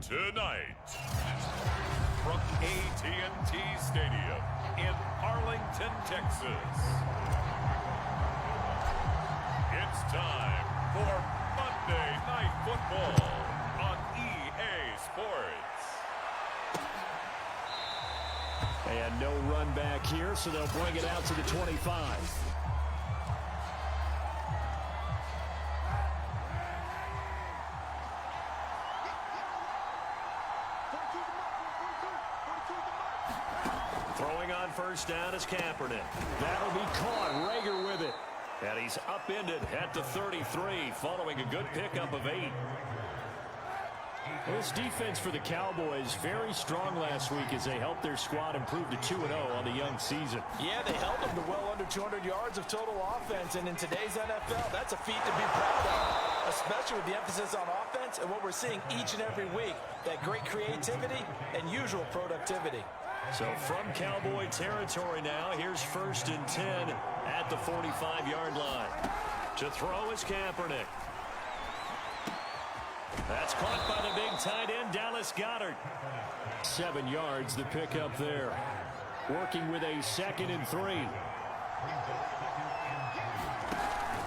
Tonight, from AT&T Stadium in Arlington, Texas, it's time for Monday Night Football on EA Sports. And no run back here, so they'll bring it out to the 25. Throwing on first down is Kaepernick. That'll be caught. Rager with it. And he's upended at the 33, following a good pickup of 8. This defense for the Cowboys, very strong last week as they helped their squad improve to 2-0 on the young season. Yeah, they held them to well under 200 yards of total offense, and in today's NFL, that's a feat to be proud of, especially with the emphasis on offense and what we're seeing each and every week, that great creativity and usual productivity. So from Cowboy territory now, here's 1st and 10 at the 45-yard line. To throw is Kaepernick. That's caught by the big tight end, Dallas Goedert. 7 yards, the pickup there. Working with a 2nd and 3.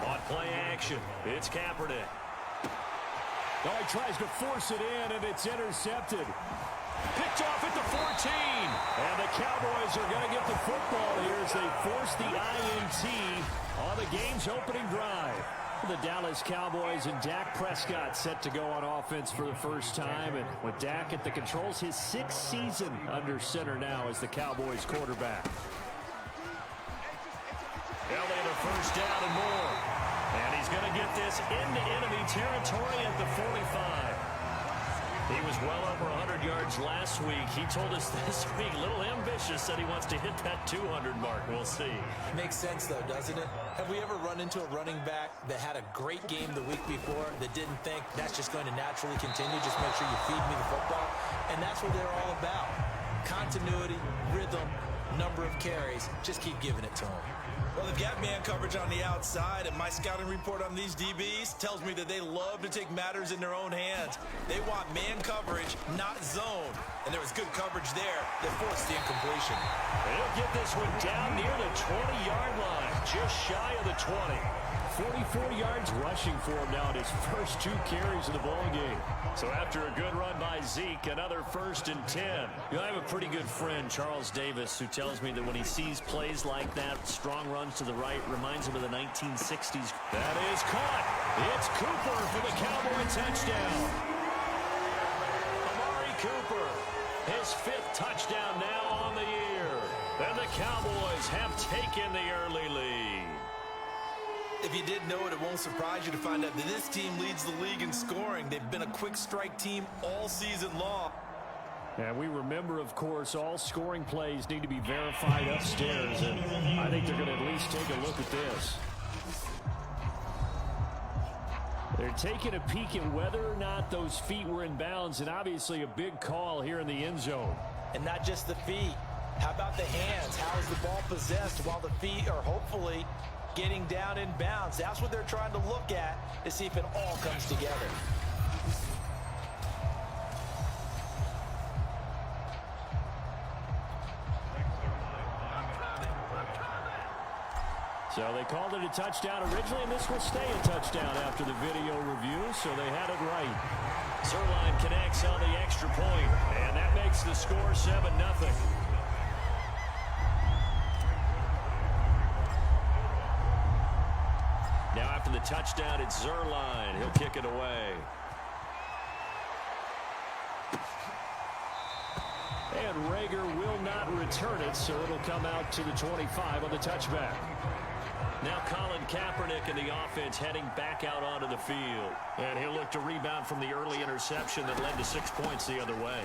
On play action, it's Kaepernick. Oh, he tries to force it in, and it's intercepted. Picked off at the 14. And the Cowboys are going to get the football here as they force the INT on the game's opening drive. The Dallas Cowboys and Dak Prescott set to go on offense for the first time. And with Dak at the controls, his 6th season under center now as the Cowboys quarterback. Elliott a first down and more. And he's going to get this into enemy territory at the 45. He was well over 100 yards last week. He told us this week, a little ambitious, that he wants to hit that 200 mark. We'll see. Makes sense, though, doesn't it? Have we ever run into a running back that had a great game the week before that didn't think that's just going to naturally continue? Just make sure you feed me the football. And that's what they're all about. Continuity, rhythm, number of carries. Just keep giving it to them. Well, they've got man coverage on the outside, and my scouting report on these DBs tells me that they love to take matters in their own hands. They want man coverage, not zone. And there was good coverage there that forced the incompletion. He'll get this one down near the 20-yard line, just shy of the 20. 44 yards rushing for him now in his first 2 carries of the ball game. So after a good run by Zeke, another 1st and 10. I have a pretty good friend, Charles Davis, who tells me that when he sees plays like that, strong runs to the right, reminds him of the 1960s. That is caught. It's Cooper for the Cowboy touchdown. Amari Cooper, his 5th touchdown now on the year. And the Cowboys have taken the early lead. If you didn't know it, it won't surprise you to find out that this team leads the league in scoring. They've been a quick strike team all season long. And we remember, of course, all scoring plays need to be verified upstairs. And I think they're going to at least take a look at this. They're taking a peek at whether or not those feet were in bounds. And obviously a big call here in the end zone. And not just the feet. How about the hands? How is the ball possessed while the feet are hopefully getting down in bounds? That's what they're trying to look at to see if it all comes together. So they called it a touchdown originally, and this will stay a touchdown after the video review, so they had it right. Zerline connects on the extra point, and that makes the score 7-0. Now after the touchdown, it's Zerline. He'll kick it away. And Rager will not return it, so it'll come out to the 25 on the touchback. Now Colin Kaepernick and the offense heading back out onto the field. And he'll look to rebound from the early interception that led to 6 points the other way.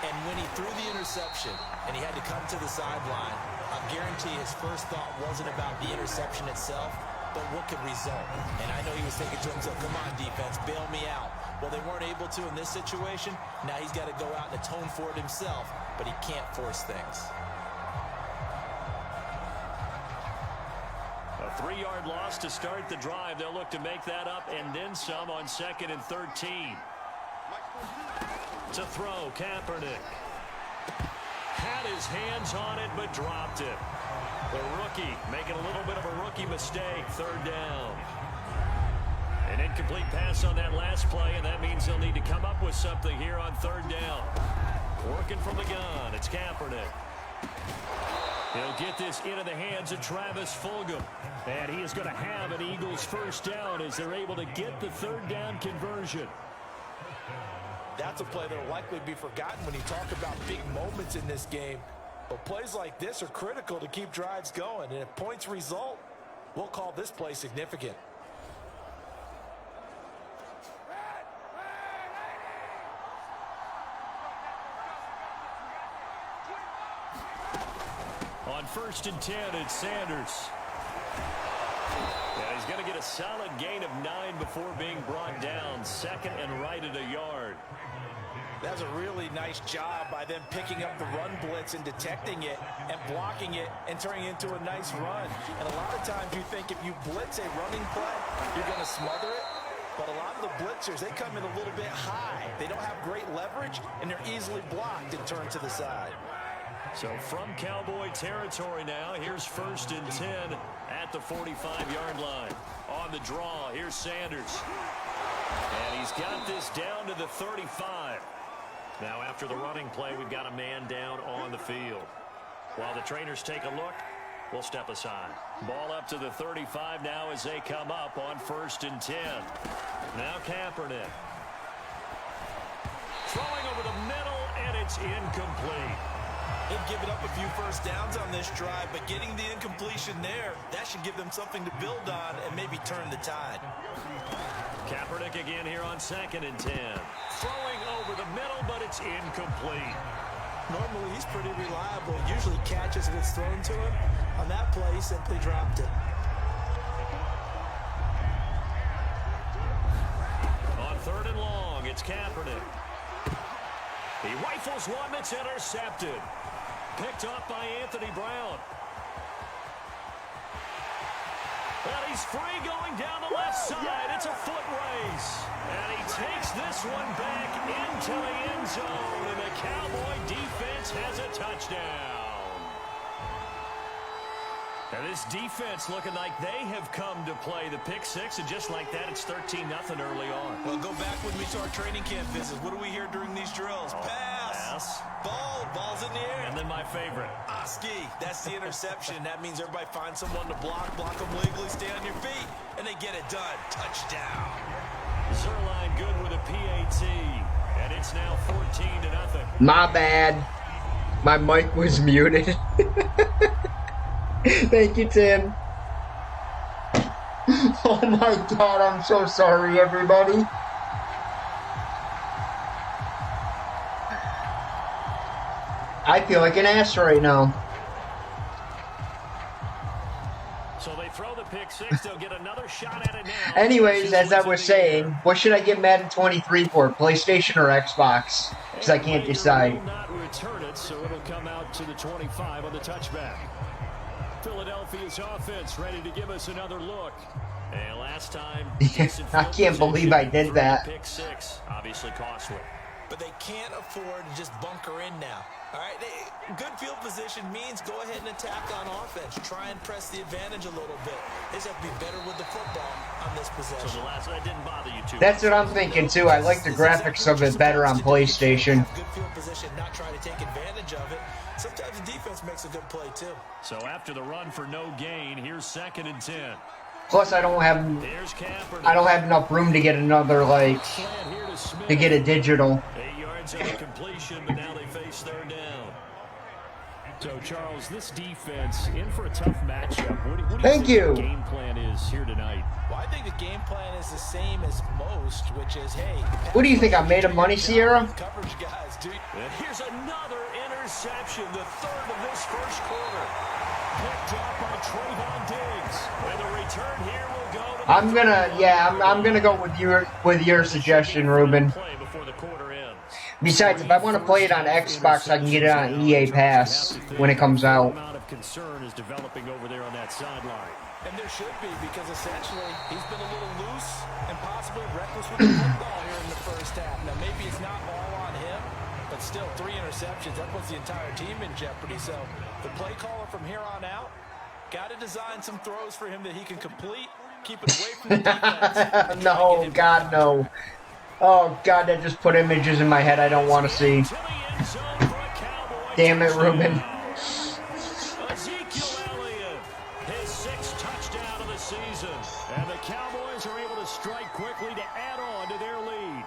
And when he threw the interception and he had to come to the sideline, I guarantee his first thought wasn't about the interception itself, but what could result. And I know he was thinking to himself, come on, defense, bail me out. Well, they weren't able to in this situation. Now he's got to go out and atone for it himself, but he can't force things. A 3-yard loss to start the drive. They'll look to make that up and then some on 2nd and 13. To throw, Kaepernick. Had his hands on it, but dropped it. The rookie making a little bit of a rookie mistake. Third down. An incomplete pass on that last play, and that means they'll need to come up with something here on third down. Working from the gun, it's Kaepernick. He'll get this into the hands of Travis Fulgham. And he is going to have an Eagles first down as they're able to get the third down conversion. That's a play that will likely be forgotten when you talk about big moments in this game. But plays like this are critical to keep drives going. And if points result, we'll call this play significant. On 1st and 10, it's Sanders. Yeah, he's going to get a solid gain of 9 before being brought down. Second and right at a yard. That's a really nice job by them picking up the run blitz and detecting it and blocking it and turning it into a nice run. And a lot of times you think if you blitz a running play, you're going to smother it. But a lot of the blitzers, they come in a little bit high. They don't have great leverage, and they're easily blocked and turned to the side. So from Cowboy territory now, here's 1st and 10 at the 45-yard line. On the draw, here's Sanders. And he's got this down to the 35. Now after the running play, we've got a man down on the field. While the trainers take a look, we'll step aside. Ball up to the 35 now as they come up on 1st and 10. Now Kaepernick. Throwing over the middle, and it's incomplete. They've given up a few first downs on this drive, but getting the incompletion there, that should give them something to build on and maybe turn the tide. Kaepernick again here on 2nd and 10. Throwing over the middle, but it's incomplete. Normally, he's pretty reliable. Usually catches what's thrown to him. On that play, he simply dropped it. On 3rd and long, it's Kaepernick. He rifles one that's intercepted. Picked up by Anthony Brown. And he's free going down the left side. It's a foot race. And he takes this one back into the end zone. And the Cowboy defense has a touchdown. And this defense looking like they have come to play the pick six. And just like that, it's 13-0 early on. Well, go back with me to our training camp visits. What do we hear during these drills? Pass. Ball's in the air. And then my favorite. Oski, that's the interception. That means everybody finds someone to block them legally, stay on your feet, and they get it done. Touchdown. Zerline good with a PAT, and it's now 14-0. My bad. My mic was muted. Thank you, Tim. Oh my God, I'm so sorry, everybody. I feel like an ass right now. So they throw the pick six. They'll get another shot at it now. Anyways, as I was saying, what should I get Madden 23 for? PlayStation or Xbox? Because I can't decide. Will not return it, so it'll come out to the 25 on the touchback. Philadelphia's offense ready to give us another look. And last time, I can't believe I did that. Pick six, obviously costly. But they can't afford to just bunker in now. All right, good field position means go ahead and attack on offense. Try and press the advantage a little bit. They just have to be better with the football on this possession. So the last that didn't bother you too. That's what I'm thinking too. I like the graphics of it better on PlayStation. Good field position, not try to take advantage of it. Sometimes the defense makes a good play too. So after the run for no gain, here's 2nd and 10. Plus, I don't have enough room to get another to get a digital. 8 yards on completion, but now they face 3rd down. So Charles, this defense in for a tough matchup. What do you think the game plan is here tonight? Well, I think the game plan is the same as most, which is, hey. What do you think? I made of money, Sierra? Coverage guys, dude. And here's another interception, the 3rd of this first quarter. Picked up by Trayvon Diggs. And the return here will go to I'm gonna go with your suggestion, Ruben. Besides, if I want to play it on Xbox, I can get it on EA Pass when it comes out. of concern is developing over there on that sideline. And there should be, because essentially he's been a little loose and possibly reckless with the football here in the first half. Now, maybe it's not all on him, but still 3 interceptions. That puts the entire team in jeopardy. So the play caller from here on out got to design some throws for him that he can complete, keep it away from the defense. No, God, no. Oh, God, that just put images in my head I don't want to see. Damn it, Ruben. And the Cowboys are able to strike quickly to add on to their lead.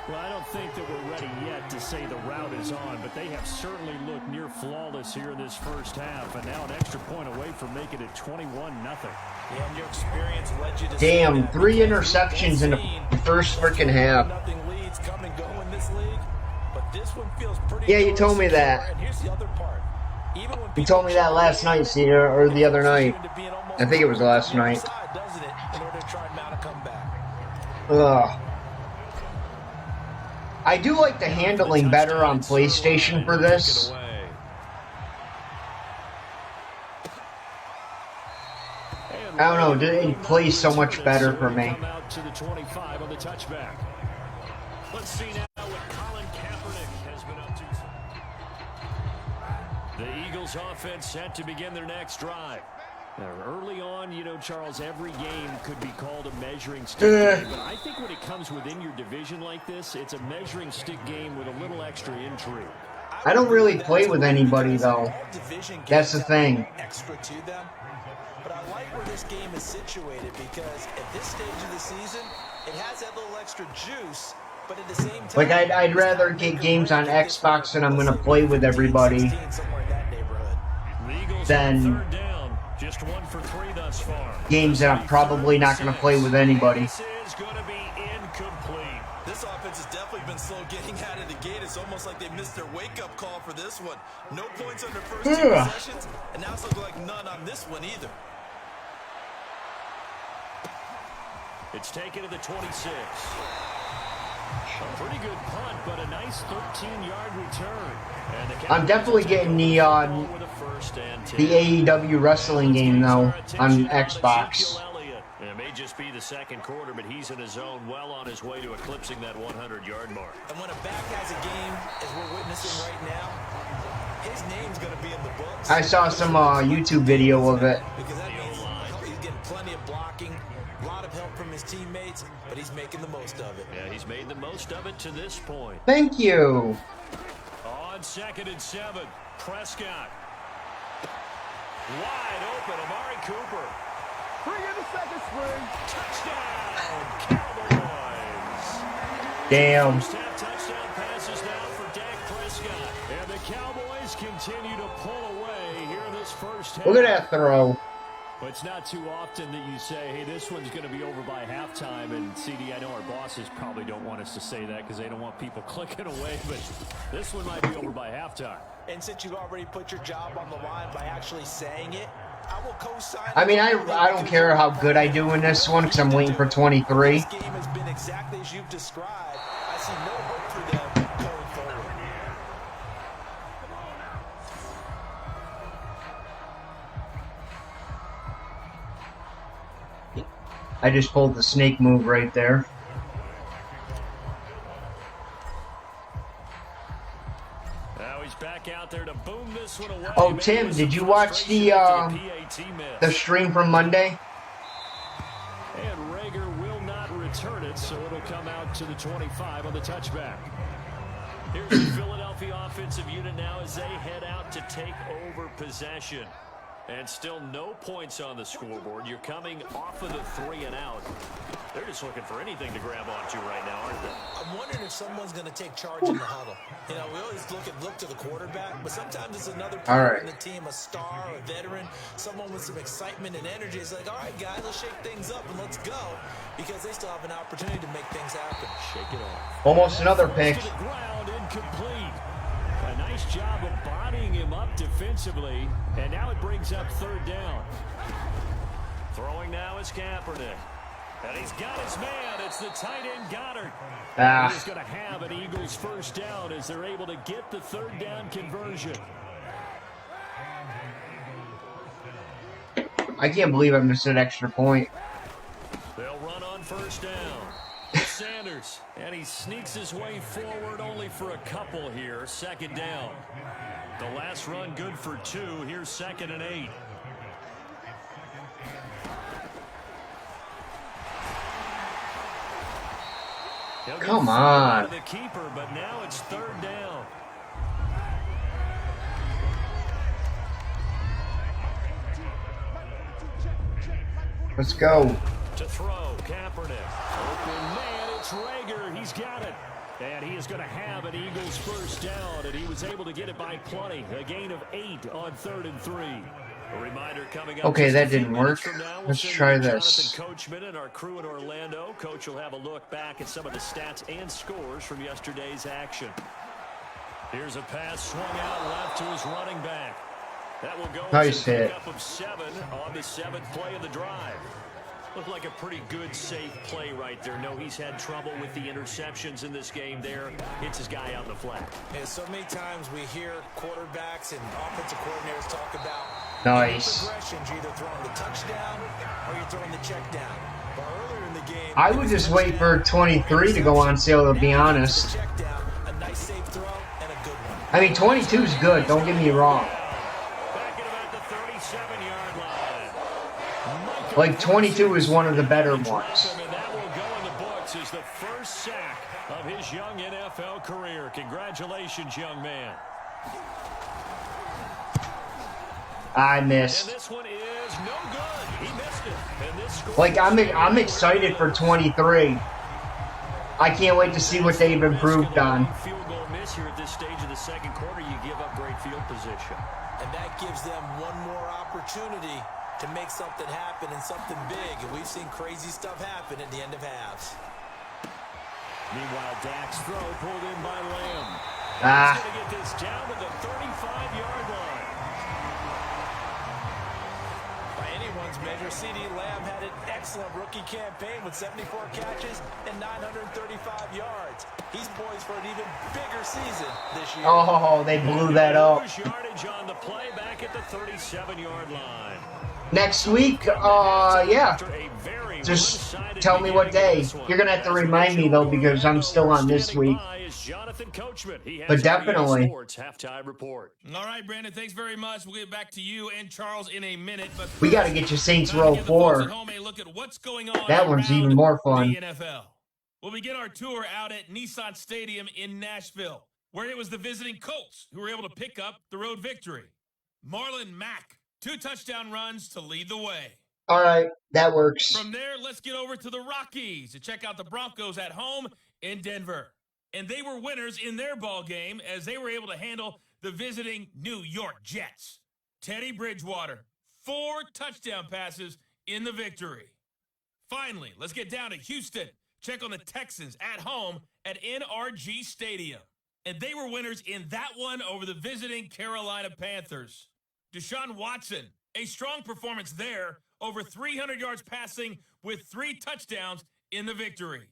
Well, I don't think that we're ready yet to say the route is on, but they have certainly looked near flawless here in this first half, and now an extra point away from making it 21-0. Yeah, and your experience led you to damn, 3 interceptions in the first freaking half. Nothing leads come and go in this league, but this one feels pretty. Yeah, you told me that. And here's the other part. Even when You told me that last night, or the other night. I think it was last night. Doesn't it, in order to try and mount a comeback? Ugh. I do like the handling better on PlayStation for this. I don't know, it plays so much better for me. Let's see now what Colin Kaepernick has been up to. The Eagles offense set to begin their next drive. Now, early on, you know, Charles, every game could be called a measuring stick game, but I think when it comes within your division like this, it's a measuring stick game with a little extra intrigue. I don't really play with anybody, though. That's the thing. Extra to them. But I like where this game is situated because at this stage of the season, it has that little extra juice, but at the same time, Like, I'd rather get games on Xbox and I'm going to play with everybody than just 1 for 3 thus far. Games that I'm probably not going to play with anybody. This is going to be incomplete. This offense has definitely been slow getting out of the gate. It's almost like they missed their wake-up call for this one. No points on their first 2 possessions, and now it's looking like none on this one either. It's taken to the 26. A pretty good punt, but a nice 13-yard return. And I'm definitely getting the AEW wrestling game, though, on Xbox. It may just be the second quarter, but he's in his zone, well on his way to eclipsing that 100-yard mark. And when a back has a game, as we're witnessing right now, his name's going to be in the books. I saw some YouTube video of it. Because that means he's getting plenty of blocking, a lot of help from his teammates, but he's making the most of it. Yeah, he's made the most of it to this point. Thank you. On 2nd and 7, Prescott. Wide open, Amari Cooper. Bring in the second spring. Touchdown, Cowboys. Damn. First half touchdown passes now for Dak Prescott. And the Cowboys continue to pull away here in this first half. Look at that throw. But it's not too often that you say, hey, this one's going to be over by halftime. And, CD, I know our bosses probably don't want us to say that because they don't want people clicking away. But this one might be over by halftime. And since you've already put your job on the line by actually saying it, I will co-sign. I mean, I don't care how good I do in this one because I'm waiting for 23. This game has been exactly as you've described. I see no hope for them going forward. I just pulled the snake move right there. Now he's back out there to boom this one away. Oh, Tim, did you watch the stream from Monday? And Rager will not return it, so it'll come out to the 25 on the touchback. Here's the Philadelphia offensive unit now as they head out to take over possession. And still no points on the scoreboard. You're coming off of the 3 and out. They're just looking for anything to grab onto right now, aren't they? I'm wondering if someone's going to take charge in the huddle. You know, we always look to the quarterback, but sometimes it's another player in the team, a star, a veteran, someone with some excitement and energy. It's like, all right, guys, let's shake things up and let's go, because they still have an opportunity to make things happen. Shake it off. Almost another pick. To the ground, incomplete. A nice job of bodying him up defensively, and now it brings up 3rd down. Throwing now is Kaepernick. And he's got his man. It's the tight end Goddard. He's going to have an Eagles first down as they're able to get the 3rd down conversion. I can't believe I missed an extra point. They'll run on first down. Sanders, and he sneaks his way forward only for a couple here. Second down. The last run good for 2. Here's 2nd and 8. Come on. The keeper, but now it's 3rd down. Let's go. To throw, Kaepernick. Open man, it's Rager. He's got it. And he is going to have an Eagles first down, and he was able to get it by plenty. A gain of 8 on 3rd and 3. A reminder coming up. Okay, that didn't work. Let's try this. Coachman and our crew in Orlando. Coach will have a look back at some of the stats and scores from yesterday's action. Here's a pass swung out left to his running back. That will go nice hit. Up of 7 on the 7th play of the drive. Looked like a pretty good, safe play right there. No, he's had trouble with the interceptions in this game there. Hits his guy on the flat. And so many times we hear quarterbacks and offensive coordinators talk about nice progressions. You're either throwing the touchdown or you're throwing the check down. But earlier in the game, I would just wait for 23 to go on sale, to be honest. A nice safe throw and a good one. I mean, 22 is good, don't get me wrong. Like, 22 is one of the better ones. And that will go in the books as the first sack of his young NFL career. Congratulations, young man. I missed. And this one is no good. He missed it. And this score, like, I'm excited for 23. I can't wait to see what they've improved on. Field goal miss here at this stage of the second quarter. You give up great field position. And that gives them one more opportunity to make something happen and something big. And we've seen crazy stuff happen at the end of halves. Meanwhile, Dak's throw pulled in by Lamb. Ah. He's going to get this down to the 35-yard line. By anyone's measure, C.D. Lamb had an excellent rookie campaign with 74 catches and 935 yards. He's poised for an even bigger season this year. Oh, they blew that up. Yardage on the play back at the 37-yard line. Next week, yeah. Just tell me what day. You're going to have to remind me, though, because I'm still on this week. But definitely. All right, Brandon, thanks very much. We'll get back to you and Charles in a minute. But we got to get you Saints Row 4. That one's even more fun. The NFL. We'll begin our tour out at Nissan Stadium in Nashville, where it was the visiting Colts who were able to pick up the road victory. Marlon Mack, 2 touchdown runs to lead the way. All right, that works. From there, let's get over to the Rockies to check out the Broncos at home in Denver. And they were winners in their ball game as they were able to handle the visiting New York Jets. Teddy Bridgewater, 4 touchdown passes in the victory. Finally, let's get down to Houston. Check on the Texans at home at NRG Stadium. And they were winners in that one over the visiting Carolina Panthers. Deshaun Watson, a strong performance there, over 300 yards passing with 3 touchdowns in the victory.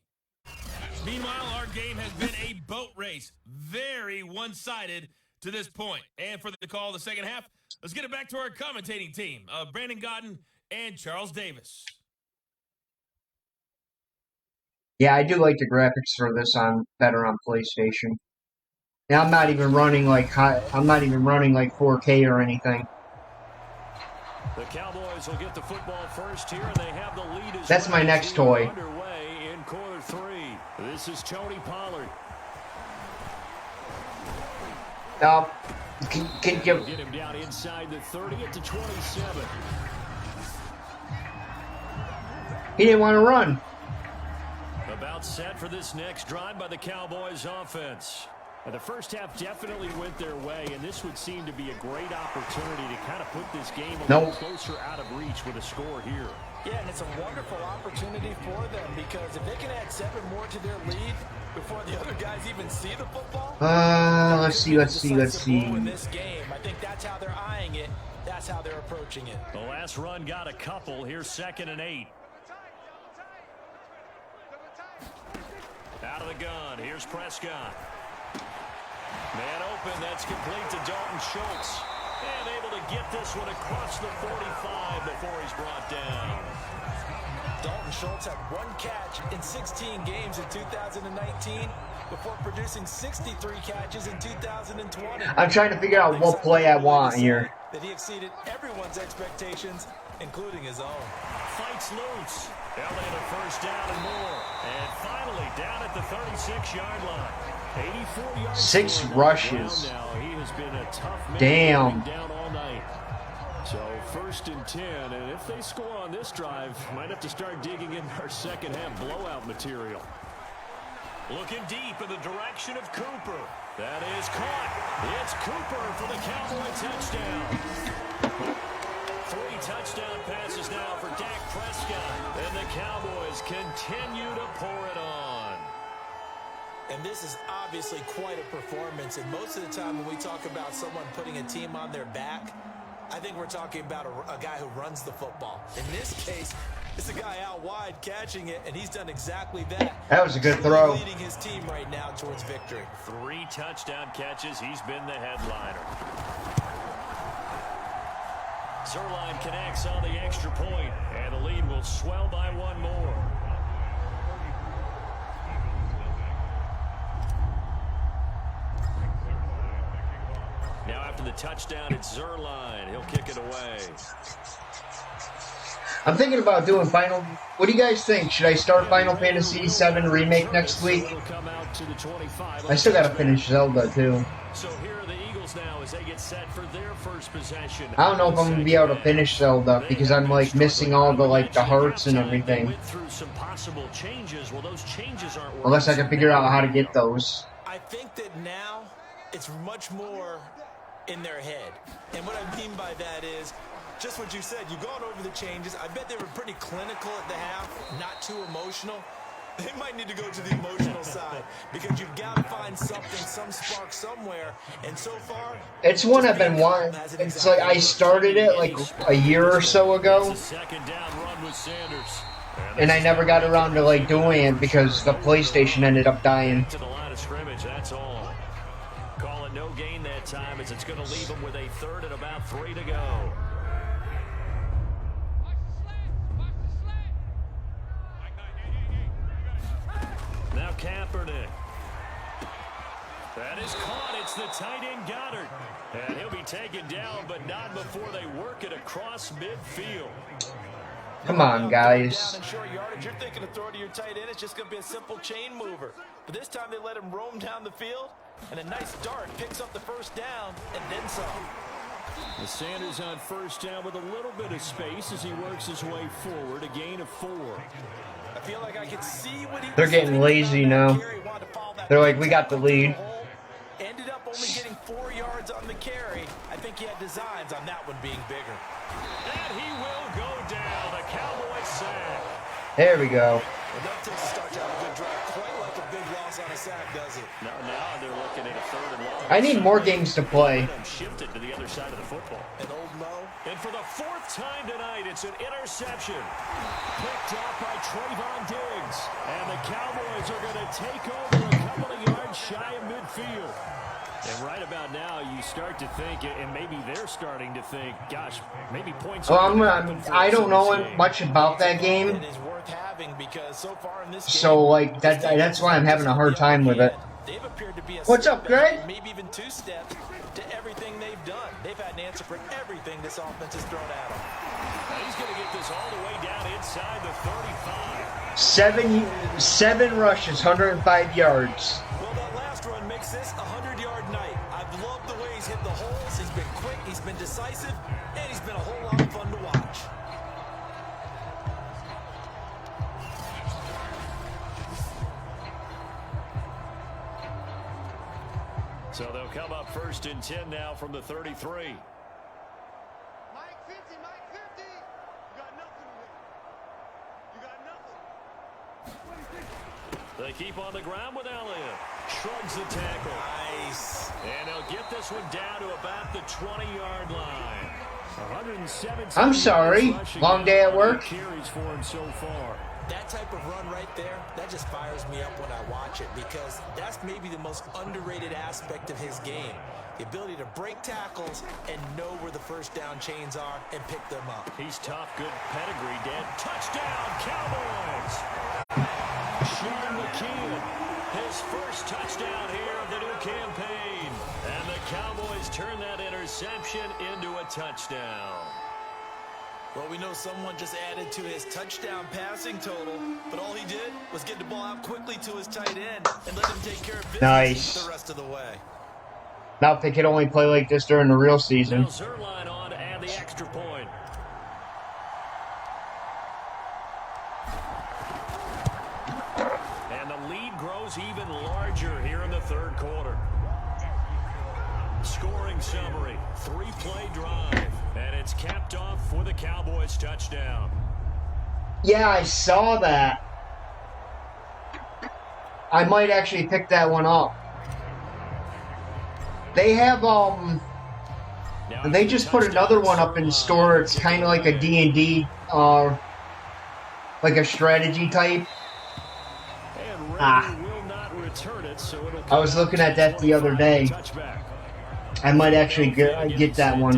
Meanwhile, our game has been a boat race, very one-sided to this point. And for the call of the second half, let's get it back to our commentating team of Brandon Godden and Charles Davis. Yeah, I do like the graphics for this better on PlayStation. Yeah, I'm not even running like 4K or anything. The Cowboys will get the football first here, and they have the lead. That's my next toy. Underway in quarter 3. This is Tony Pollard. Can you get him down inside the 30 at the 27? He didn't want to run. About set for this next drive by the Cowboys offense. The first half definitely went their way, and this would seem to be a great opportunity to kind of put this game a little closer out of reach with a score here. Yeah, and it's a wonderful opportunity for them because if they can add 7 more to their lead before the other guys even see the football. Let's see. In this game, I think that's how they're eyeing it. That's how they're approaching it. The last run got a couple. Here's 2nd and 8. Out of the gun. Here's Prescott. Man open, that's complete to Dalton Schultz. And able to get this one across the 45 before he's brought down. Dalton Schultz had 1 catch in 16 games in 2019 before producing 63 catches in 2020. I'm trying to figure out what play I want here. That he exceeded everyone's expectations, including his own. Fights loose. Elliott a first down and more. And finally down at the 36-yard line. 84 yards. 6 rushes. Now he has been a tough man. Damn. Down all night. So 1st and 10, and if they score on this drive, might have to start digging in our second half blowout material. Looking deep in the direction of Cooper. That is caught. It's Cooper for the Cowboy touchdown. 3 touchdown passes now for Dak Prescott. And the Cowboys continue to pour it on. And this is obviously quite a performance. And most of the time when we talk about someone putting a team on their back, I think we're talking about a guy who runs the football. In this case, it's a guy out wide catching it, and he's done exactly that. That was a good throw. Leading his team right now towards victory. 3 touchdown catches. He's been the headliner. Zerline connects on the extra point, and the lead will swell by 1 more. Now after the touchdown, it's Zerline. He'll kick it away. I'm thinking about doing Final... What do you guys think? Should I start Final Fantasy VII Remake next week? I still gotta finish Zelda, too. So here are the Eagles now as they get set for their first possession. I don't know if I'm gonna be able to finish Zelda, because I'm, like, missing all the, like, the hearts and everything. Unless I can figure out how to get those. I think that now it's much more in their head. And what I mean by that is, just what you said, you've gone over the changes. I bet they were pretty clinical at the half, not too emotional. They might need to go to the emotional side because you've got to find something, some spark somewhere. And so far, it's one I've been wanting. It's like I started it like a year or so ago, and I never got around to like doing it because the PlayStation ended up dying. To the line of scrimmage, that's all. Call it no gain that time as it's going to leave them with a 3rd and about 3 to go. Now Kaepernick. That is caught. It's the tight end Goddard. And he'll be taken down, but not before they work it across midfield. Come on, guys. Short yardage, you're thinking of throwing to your tight end. It's just going to be a simple chain mover. But this time they let him roam down the field, and a nice dart picks up the first down, and then some. The Sanders on first down with a little bit of space as he works his way forward. A gain of 4. I feel like I can see what he They're getting lazy now. They're like, we got the lead. Ended up only getting 4 yards on the carry. I think he had designs on that one being bigger. And he will go down. The Cowboys sack. There we go. Enough to start to have a good drive. Quite like a big loss on a sack, does it? Now they're looking at a 3rd and long. I need more games to play. Shifted to the other side of the football. And old Mo. And for the 4th time tonight, it's an interception. Picked up by Trayvon Diggs. And the Cowboys are going to take over a couple of yards shy of midfield. And right about now, you start to think, and maybe they're starting to think, gosh, maybe points. Well, I don't know much about that game. So, like, that's why I'm having a hard time with it. What's up, Greg? Maybe even 2 steps to everything they've done. They've had an answer for everything this offense has thrown at them. He's going to get this all the way down inside the 35. 7 rushes, 105 yards. Well, that last run makes this a 100-yard night. I've loved the way he's hit the holes. He's been quick, he's been decisive, and he's been a whole lot of fun to watch. So they'll come up 1st and 10 now from the 33. Mike 50, Mike 50. You got nothing with it. You got nothing. They keep on the ground with Elliott. Shrugs the tackle. Nice. And they'll get this one down to about the 20-yard line. 117. I'm sorry. Long day at work. Carries for him so far. That type of run right there, that just fires me up when I watch it because that's maybe the most underrated aspect of his game. The ability to break tackles and know where the first down chains are and pick them up. He's tough, good pedigree, Dan. Touchdown, Cowboys! Sean McKeon, his first touchdown here of the new campaign. And the Cowboys turn that interception into a touchdown. Well, we know someone just added to his touchdown passing total, but all he did was get the ball out quickly to his tight end and let him take care of business Nice. the rest of the way. Now if they could only play like this during the real season. Now Zerline on to add the extra point. And the lead grows even larger here in the third quarter. Scoring summary, 3-play drive, and it's capped off for the Cowboys touchdown. Yeah, I saw that. I might actually pick that one up. They have, they just put another one up in store. It's kind of like a D&D, like a strategy type. I was looking at that the other day. I might actually get that one.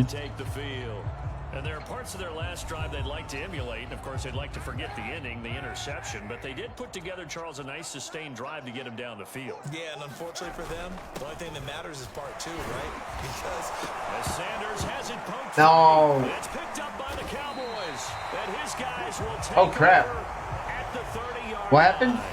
And there are parts of their last drive they'd like to emulate, and of course they'd like to forget the ending, the interception, but they did put together, Charles, a nice sustained drive to get him down the field. Yeah, and unfortunately for them, the only thing that matters is part two, right? Because as Sanders has it poked No. free, it's picked up by the Cowboys, and his guys will take Oh, crap. over at the 30-yard What happened? line.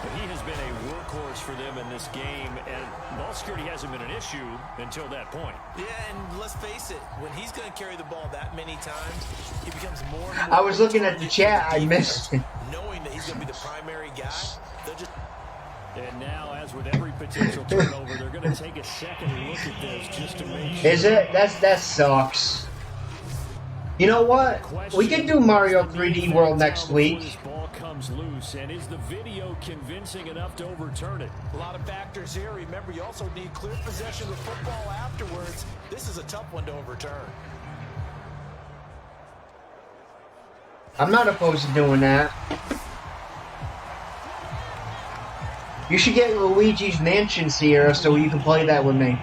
But he has been a workhorse for them in this game, and ball security hasn't been an issue until that point. Yeah, and let's face it, when he's going to carry the ball that many times, he becomes more and more. I was looking at the chat. I missed it. Knowing that he's going to be the primary guy, they'll just. And now, as with every potential turnover, they're going to take a second look at this just to make sure. Is it? That sucks. You know what? We can do Mario 3D World next week. This ball comes loose, and is the video convincing enough to overturn it? A lot of factors here. Remember, you also need clear possession of the football afterwards. This is a tough one to overturn. I'm not opposed to doing that. You should get Luigi's Mansion, Sierra, so you can play that with me.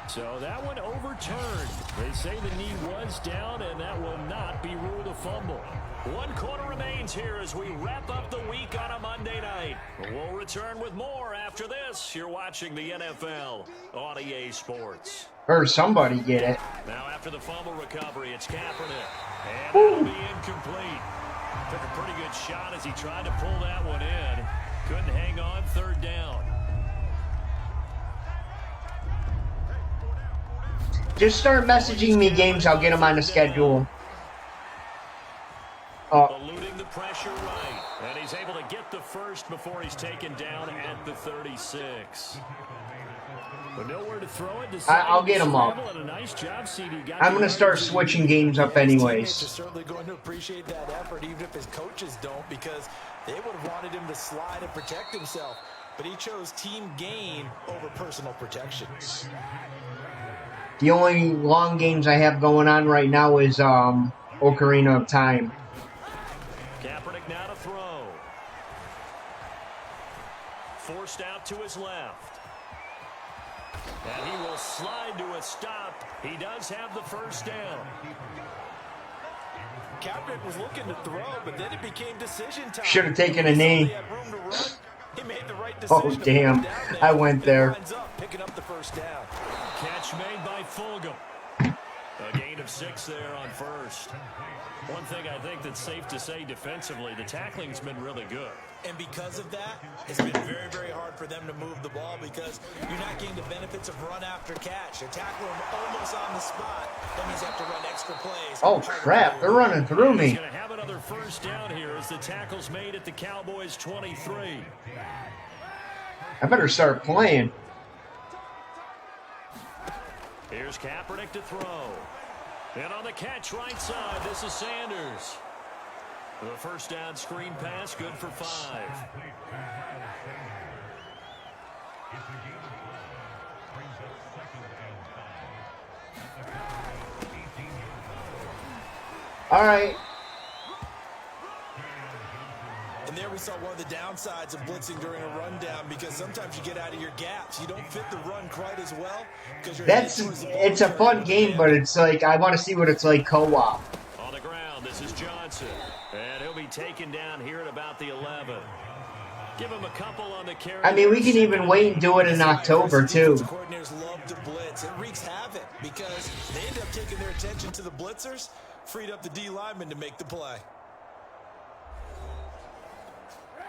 So that one overturned. They say the knee was down, and that will not be ruled a fumble. 1 quarter remains here as we wrap up the week on a Monday night. We'll return with more after this. You're watching the NFL on EA Sports. Or somebody get it. Now after the fumble recovery, it's Kaepernick. And that'll be incomplete. Took a pretty good shot as he tried to pull that one in. Couldn't hang on, third down. Just start messaging me games. I'll get them on the schedule. Eluding the pressure right. And he's able to get the first before he's taken down at the 36. But nowhere to throw it. I'll get him up. Nice job, CD. I'm going to start switching games up His teammates are anyways. certainly going to appreciate that effort, even if his coaches don't, because they would have wanted him to slide and protect himself. But he chose team gain over personal protection. The only long games I have going on right now is Ocarina of Time. Kaepernick now to throw. Forced out to his left. And he will slide to a stop. He does have the first down. Kaepernick was looking to throw, but then it became decision time. Should have taken a knee. He made the right Oh, decision. damn. I went there. Winds up picking up the first down. Catch made by Fulgham. A gain of 6 there on first. One thing I think that's safe to say defensively, the tackling's been really good. And because of that, it's been very, very hard for them to move the ball because you're not getting the benefits of run after catch. They're tackling him almost on the spot. That means you have to run extra plays. Oh, crap. They're running through He's me. going to have another first down here as the tackle's made at the Cowboys 23. I better start playing. Here's Kaepernick to throw. And on the catch right side, this is Sanders. The first down screen pass, good for 5. All right. And there we saw one of the downsides of blitzing during a rundown, because sometimes you get out of your gaps. You don't fit the run quite as well because you're it's a fun game, but it's like I want to see what it's like co-op. On the ground, this is Johnson. And he'll be taken down here at about the 11. Give him a couple on the carry. I mean, we can even wait and do it in October, too. Coordinators love to blitz. It wreaks havoc because they end up taking their attention to the blitzers, freed up the D lineman to make the play.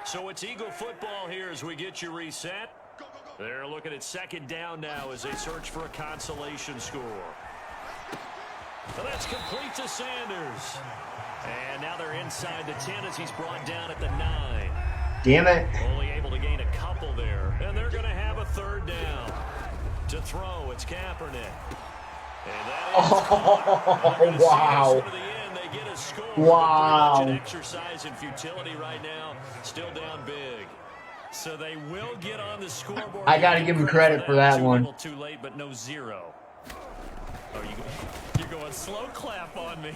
So it's Eagle football here as we get you reset. They're looking at second down now as they search for a consolation score. So that's complete to Sanders. And now they're inside the 10 as he's brought down at the 9. Damn it. Only able to gain a couple there. And they're going to have a third down. To throw, it's Kaepernick. And that is wow. They get a score. Wow. An exercise in futility right now. Still down big. So they will get on the scoreboard. I got to give him credit for that one. Too late, but no zero. Oh, you're going slow clap on me.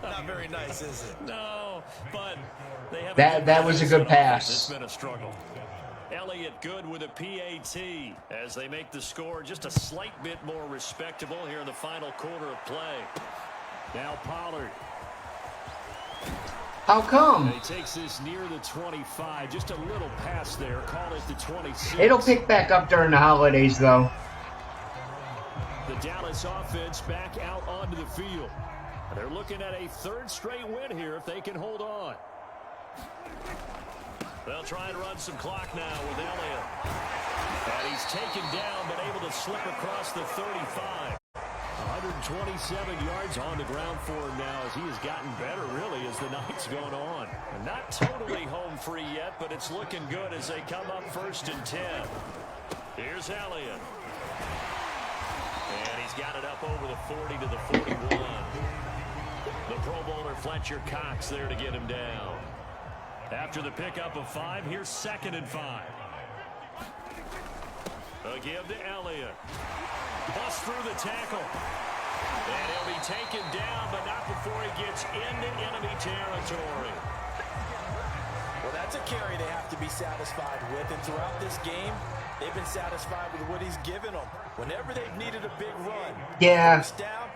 Not very nice, is it? No, but they have that was a good pass. It's been a struggle. Elliott good with a PAT as they make the score just a slight bit more respectable here in the final quarter of play. Now Pollard. How come? He takes this near the 25, just a little pass there. Call it the 26. It'll pick back up during the holidays, though. The Dallas offense back out onto the field. They're looking at a third straight win here if they can hold on. They'll try and run some clock now with Elliott. And he's taken down, but able to slip across the 35. 127 yards on the ground for him now as he has gotten better, really, as the night's going on. And not totally home free yet, but it's looking good as they come up 1st and 10. Here's Elliott. And he's got it up over the 40 to the 41. The Pro Bowler Fletcher Cox there to get him down. After the pickup of 5, here's 2nd and 5. A give to Elliott. Bust through the tackle. And he'll be taken down, but not before he gets into enemy territory. Well, that's a carry they have to be satisfied with. And throughout this game, they've been satisfied with what he's given them. Whenever they've needed a big run, yeah,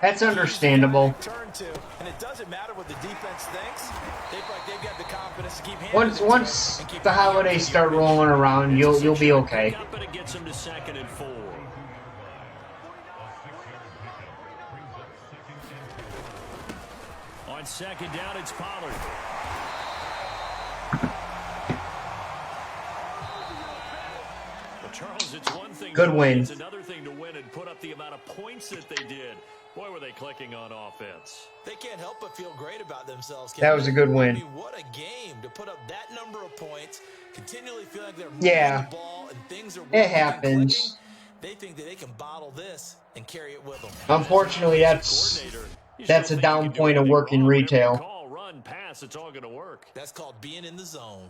that's understandable. Turn to, and it doesn't matter what the defense thinks. They've got the confidence to keep handling once the holidays start rolling around, you'll be okay. But it gets him to 2nd and 4. On 2nd down, it's Pollard. Charles, it's one thing. Good win. It's another thing to win and put up the amount of points that they did. Boy, were they clicking on offense. They can't help but feel great about themselves. That was a good win. I mean, what a game to put up that number of points, continually feel like they're moving the ball and things are it happens. They think that they can bottle this and carry it with them. Unfortunately, that's a down point of work in retail. Call, run, pass, it's all going to work. That's called being in the zone.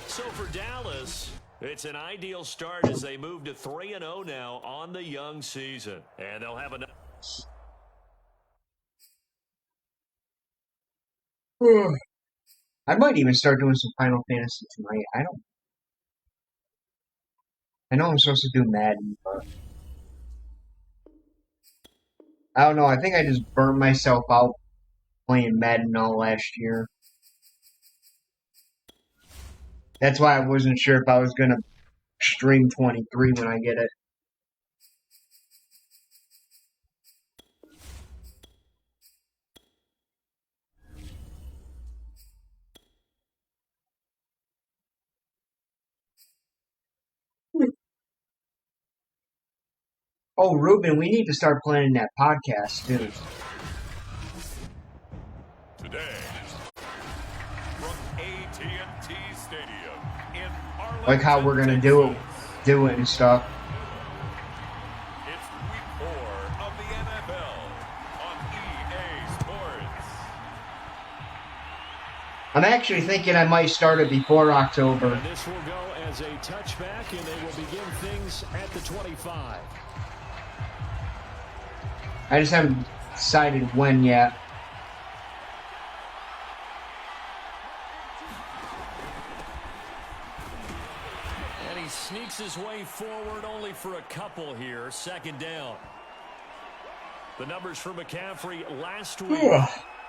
So for Dallas, it's an ideal start as they move to 3-0 now on the young season. And they'll have another. I might even start doing some Final Fantasy tonight. I know I'm supposed to do Madden, but I don't know. I think I just burnt myself out playing Madden all last year. That's why I wasn't sure if I was going to stream 23 when I get it. Oh, Ruben, we need to start planning that podcast, too. Today, from AT&T Stadium in Arlington, Like how we're going to do it and stuff. It's week 4 of the NFL on EA Sports. I'm actually thinking I might start it before October. And this will go as a touchback, and they will begin things at the 25. I just haven't decided when yet. his way forward only for a couple here. Second down. The numbers for McCaffrey last week.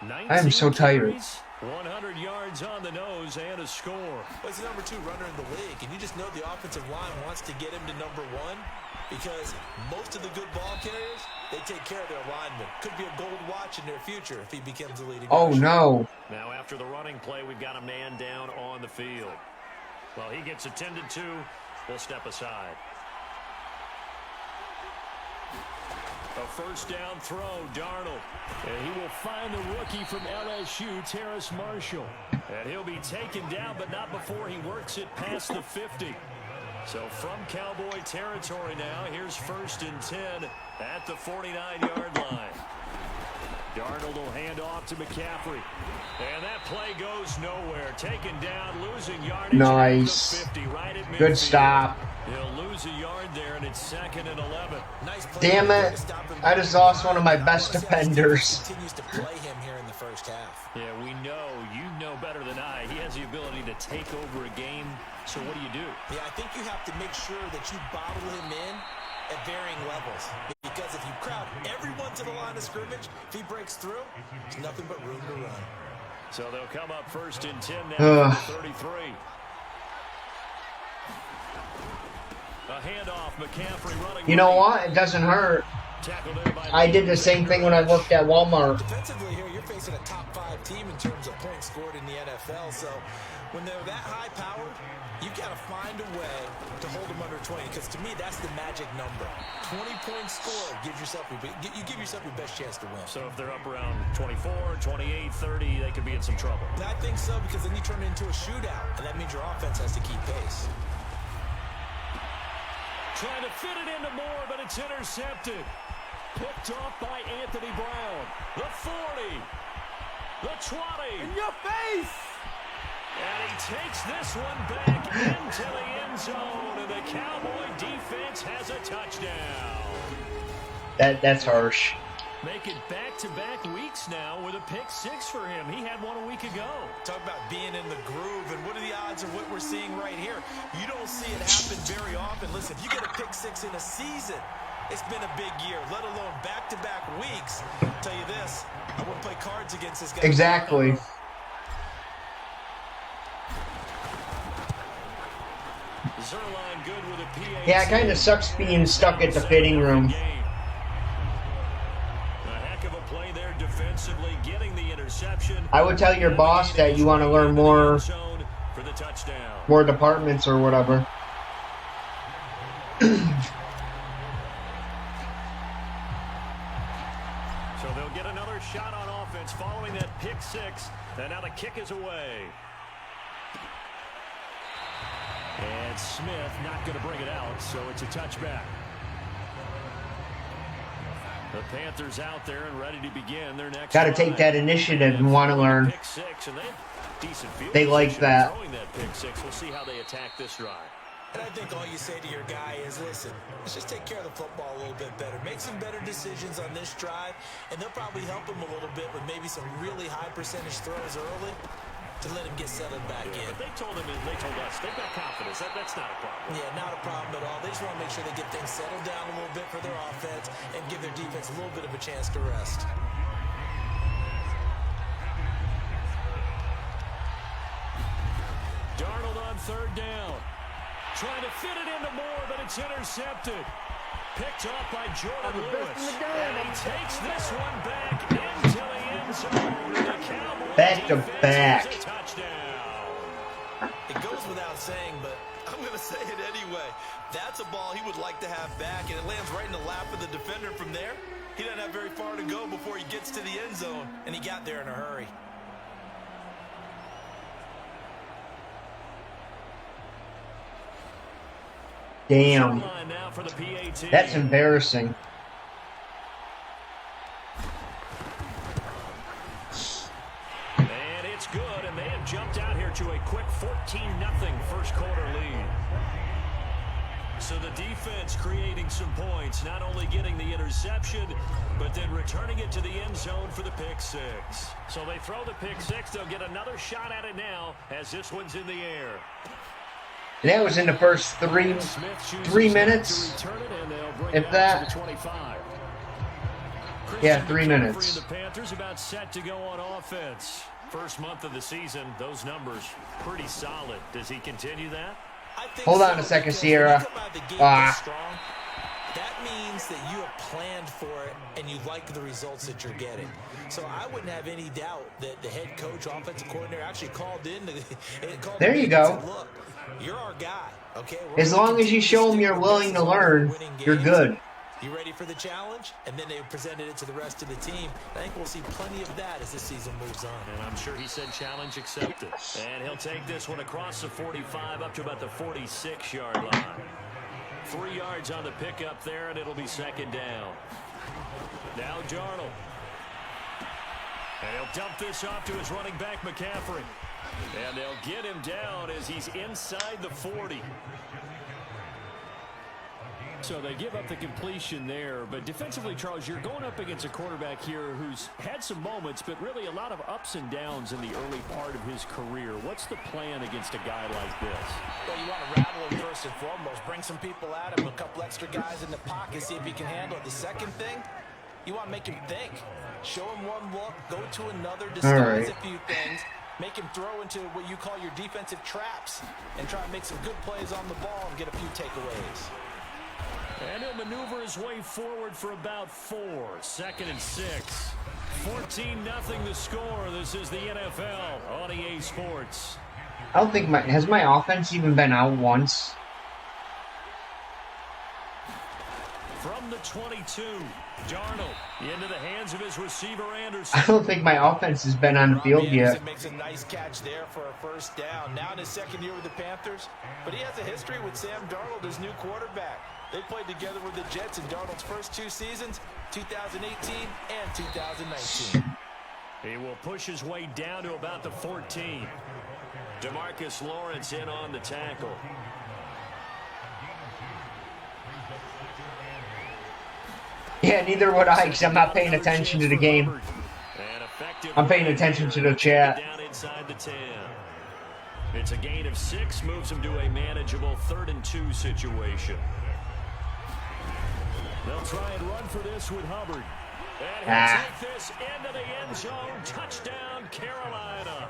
I am so tired. 100 yards on the nose and a score. Well, he's the number 2 runner in the league, and you just know the offensive line wants to get him to number 1 because most of the good ball carriers, they take care of their linemen. Could be a gold watch in their future if he becomes the leading Oh, rusher. no. Now after the running play, we've got a man down on the field. Well, he gets attended to. We'll step aside. A first down throw, Darnold. And he will find the rookie from LSU, Terrace Marshall. And he'll be taken down, but not before he works it past the 50. So from Cowboy territory now, here's 1st and 10 at the 49-yard line. Darnold will hand off to McCaffrey. And that play goes nowhere. Taken down, losing yardage. Nice. 50, right at Good midfield. stop. He'll lose a yard there, and it's 2nd and 11. Nice play. Damn it. I just lost one of my best defenders. Continues to play him here in the first half. Yeah, we know. You know better than I. He has the ability to take over a game. So what do you do? Yeah, I think you have to make sure that you bottle him in at varying levels. Because if you crowd everyone to the line of scrimmage, if he breaks through, there's nothing but room to run. So they'll come up 1st and 10 now from the 33. A handoff, McCaffrey running. You know what? It doesn't hurt. I did the same thing when I worked at Walmart. Defensively here, you're facing a top 5 team in terms of points scored in the NFL. So when they're that high powered, you got to find a way to hold them under 20. Because to me, that's the magic number. 20 points scored gives yourself you give yourself your best chance to win. So if they're up around 24, 28, 30, they could be in some trouble. I think so, because then you turn it into a shootout, and that means your offense has to keep pace. Trying to fit it into Moore, but it's intercepted. Picked off by Anthony Brown. The 40. The 20. In your face! And he takes this one back into the end zone, and the Cowboy defense has a touchdown. That's harsh. Make it back-to-back weeks now with a pick 6 for him. He had one a week ago. Talk about being in the groove, and what are the odds of what we're seeing right here? You don't see it happen very often. Listen, if you get a pick 6 in a season, it's been a big year, let alone back-to-back weeks. I'll tell you this, I wouldn't play cards against this guy. Exactly. Zerline good with a PAT. Yeah, it kind of sucks being stuck at the fitting room. A heck of a play there defensively, getting the interception. I would tell your boss that you want to learn more For the touchdown. more departments or whatever. So they'll get another shot on offense following that pick 6. And now the kick is away. And Smith not going to bring it out, so it's a touchback. The Panthers out there and ready to begin their next Got to take that initiative and want to learn. Pick 6, and decent field They like position that. throwing that pick 6. We'll see how they attack this drive. And I think all you say to your guy is, listen, let's just take care of the football a little bit better. Make some better decisions on this drive, and they'll probably help him a little bit with maybe some really high percentage throws early to let him get settled back in. But they told us, they've got confidence. That's not a problem. Yeah, not a problem at all. They just want to make sure they get things settled down a little bit for their offense and give their defense a little bit of a chance to rest. Darnold on 3rd down. Trying to fit it into Moore, but it's intercepted. Picked off by Jordan Lewis. And he takes this one back into the end zone. The Cowboys Back to back. defense gets a touchdown. It goes without saying, but I'm going to say it anyway. That's a ball he would like to have back, and it lands right in the lap of the defender from there. He doesn't have very far to go before he gets to the end zone, and he got there in a hurry. Damn. Now for the PAT. That's embarrassing. And it's good, and they have jumped out here to a quick 14-0 first quarter lead. So the defense creating some points, not only getting the interception, but then returning it to the end zone for the pick 6. So they throw the pick 6. They'll get another shot at it now as this one's in the air. And that was in the first three minutes, if that. Yeah, 3 minutes. The Panthers about set to go on offense. First month of the season, those numbers pretty solid. Does he continue that? Hold on a second, Sierra. That means that you have planned for it and you like the results that you're getting. So I wouldn't have any doubt that the head coach, offensive coordinator, actually called in. There you go. Look, you're our guy, okay? As long as you show them you're willing to learn, you're good. You ready for the challenge? And then they presented it to the rest of the team. I think we'll see plenty of that as the season moves on. And I'm sure he said challenge accepted. And he'll take this one across the 45 up to about the 46-yard line. 3 yards on the pickup there, and it'll be second down. Now Darnold. And he'll dump this off to his running back, McCaffrey. And they'll get him down as he's inside the 40. So they give up the completion there. But defensively, Charles, you're going up against a quarterback here who's had some moments, but really a lot of ups and downs in the early part of his career. What's the plan against a guy like this? Well, you want to rattle him first and foremost. Bring some people at him, a couple extra guys in the pocket, see if he can handle it. The second thing, you want to make him think. Show him one look, go to another, disguise a few things. Make him throw into what you call your defensive traps and try to make some good plays on the ball and get a few takeaways. And he'll maneuver his way forward for about 4. 2nd and 6. 14-0 the score. This is the NFL on EA Sports. I don't think has my offense even been out once? From the 22, Darnold into the hands of his receiver Anderson. I don't think my offense has been on the field yet. Makes a nice catch there for a first down. Now in his second year with the Panthers, but he has a history with Sam Darnold, his new quarterback. They played together with the Jets in Darnold's first 2 seasons, 2018 and 2019. He will push his way down to about the 14. DeMarcus Lawrence in on the tackle. Yeah, neither would I, because I'm not paying attention to the game. I'm paying attention to the chat. Down inside the 10. It's a gain of 6, moves him to a manageable 3rd and 2 situation. They'll try and run for this with Hubbard. And he'll take this into the end zone. Touchdown, Carolina.